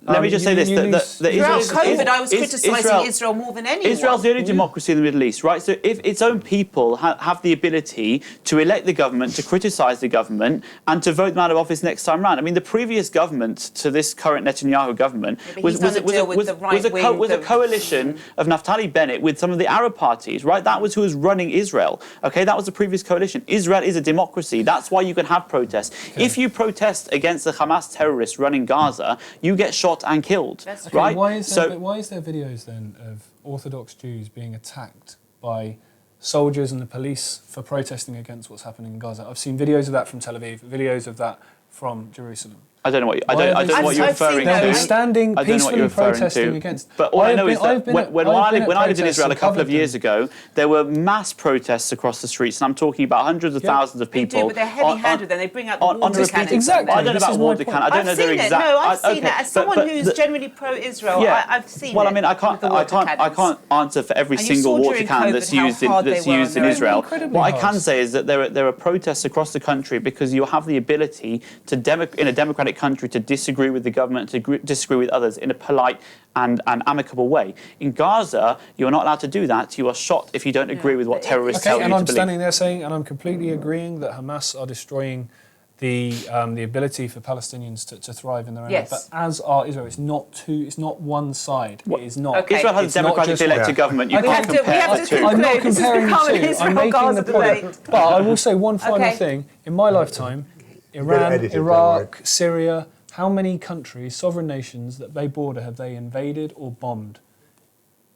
Let me just say this: throughout COVID, I was criticising Israel more than anyone. Israel's the only democracy in the Middle East, right? So if its own people have the ability to elect the government, to criticise the government, and to vote them out of office next time round, I mean, the previous government to this current Netanyahu government was a coalition of Naftali Bennett with some of the Arab parties, right? That was who was running Israel. Okay, that was the previous coalition. Israel is a democracy. That's why you can have protests. Okay. If you protest against the Hamas terrorists running Gaza, you get shot and killed, right? Why is there videos then of Orthodox Jews being attacked by soldiers and the police for protesting against what's happening in Gaza? I've seen videos of that from Tel Aviv, videos of that from Jerusalem. I don't know what you're referring to. They're standing peacefully protesting against. But all I know is that when I lived in Israel a couple of years ago, there were mass protests across the streets, and I'm talking about hundreds of thousands of people. They do, but they're heavy-handed. Then they bring out the water cannons. Exactly. I don't know about water cannons. I don't know their exact. No, I've seen it. As someone who's generally pro-Israel, I've seen it. Well, I mean, I can't answer for every single water cannon that's used in Israel. What I can say is that there are protests across the country because you have the ability to, in a democratic country, to disagree with the government, to disagree with others in a polite and amicable way. In Gaza, you're not allowed to do that. You are shot if you don't agree with what terrorists tell you to believe. And I'm standing there saying, and I'm completely agreeing that Hamas are destroying the ability for Palestinians to thrive in their own life. But as are Israel, it's not one side. It is not. Okay. Israel has a democratically elected government. You can't compare the two. I'm not comparing the two. I'm making the point. But I will say one final thing. In my lifetime, Iran, Iraq, Syria, how many countries, sovereign nations that they border have they invaded or bombed?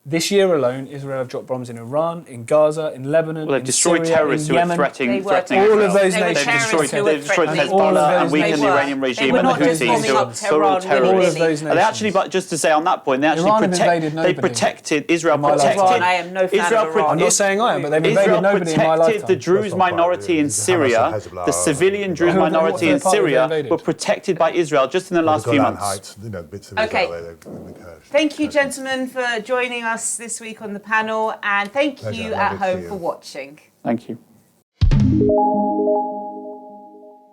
This year alone, Israel have dropped bombs in Iran, in Gaza, in Lebanon, Well, they've in destroyed Syria, terrorists in who are Yemen. threatening all Israel. of those They were nations. They've destroyed all of Hezbollah and those weakened the nations. Iranian regime They were and the not just Houthis. bombing Who up are Tehran all terrorists. All of those And they actually, nations. but just to say on that point, they actually Iran have invaded nobody. they protected Israel. In my lifetime. Protected. I am no fan of Iran. I'm not saying I am, but they've Israel invaded nobody in my protected lifetime. the Druze That's not quite minority right. in Hamas and Syria. Hezbollah The civilian Druze Who- minority in what part have they Syria invaded? were protected by Israel just in the last few Golan months. Heights, bits of Okay. Israel, they've encouraged. Thank you, gentlemen, for joining us this week on the panel, and thank Pleasure. you Lovely at to home see you. for watching. Thank you.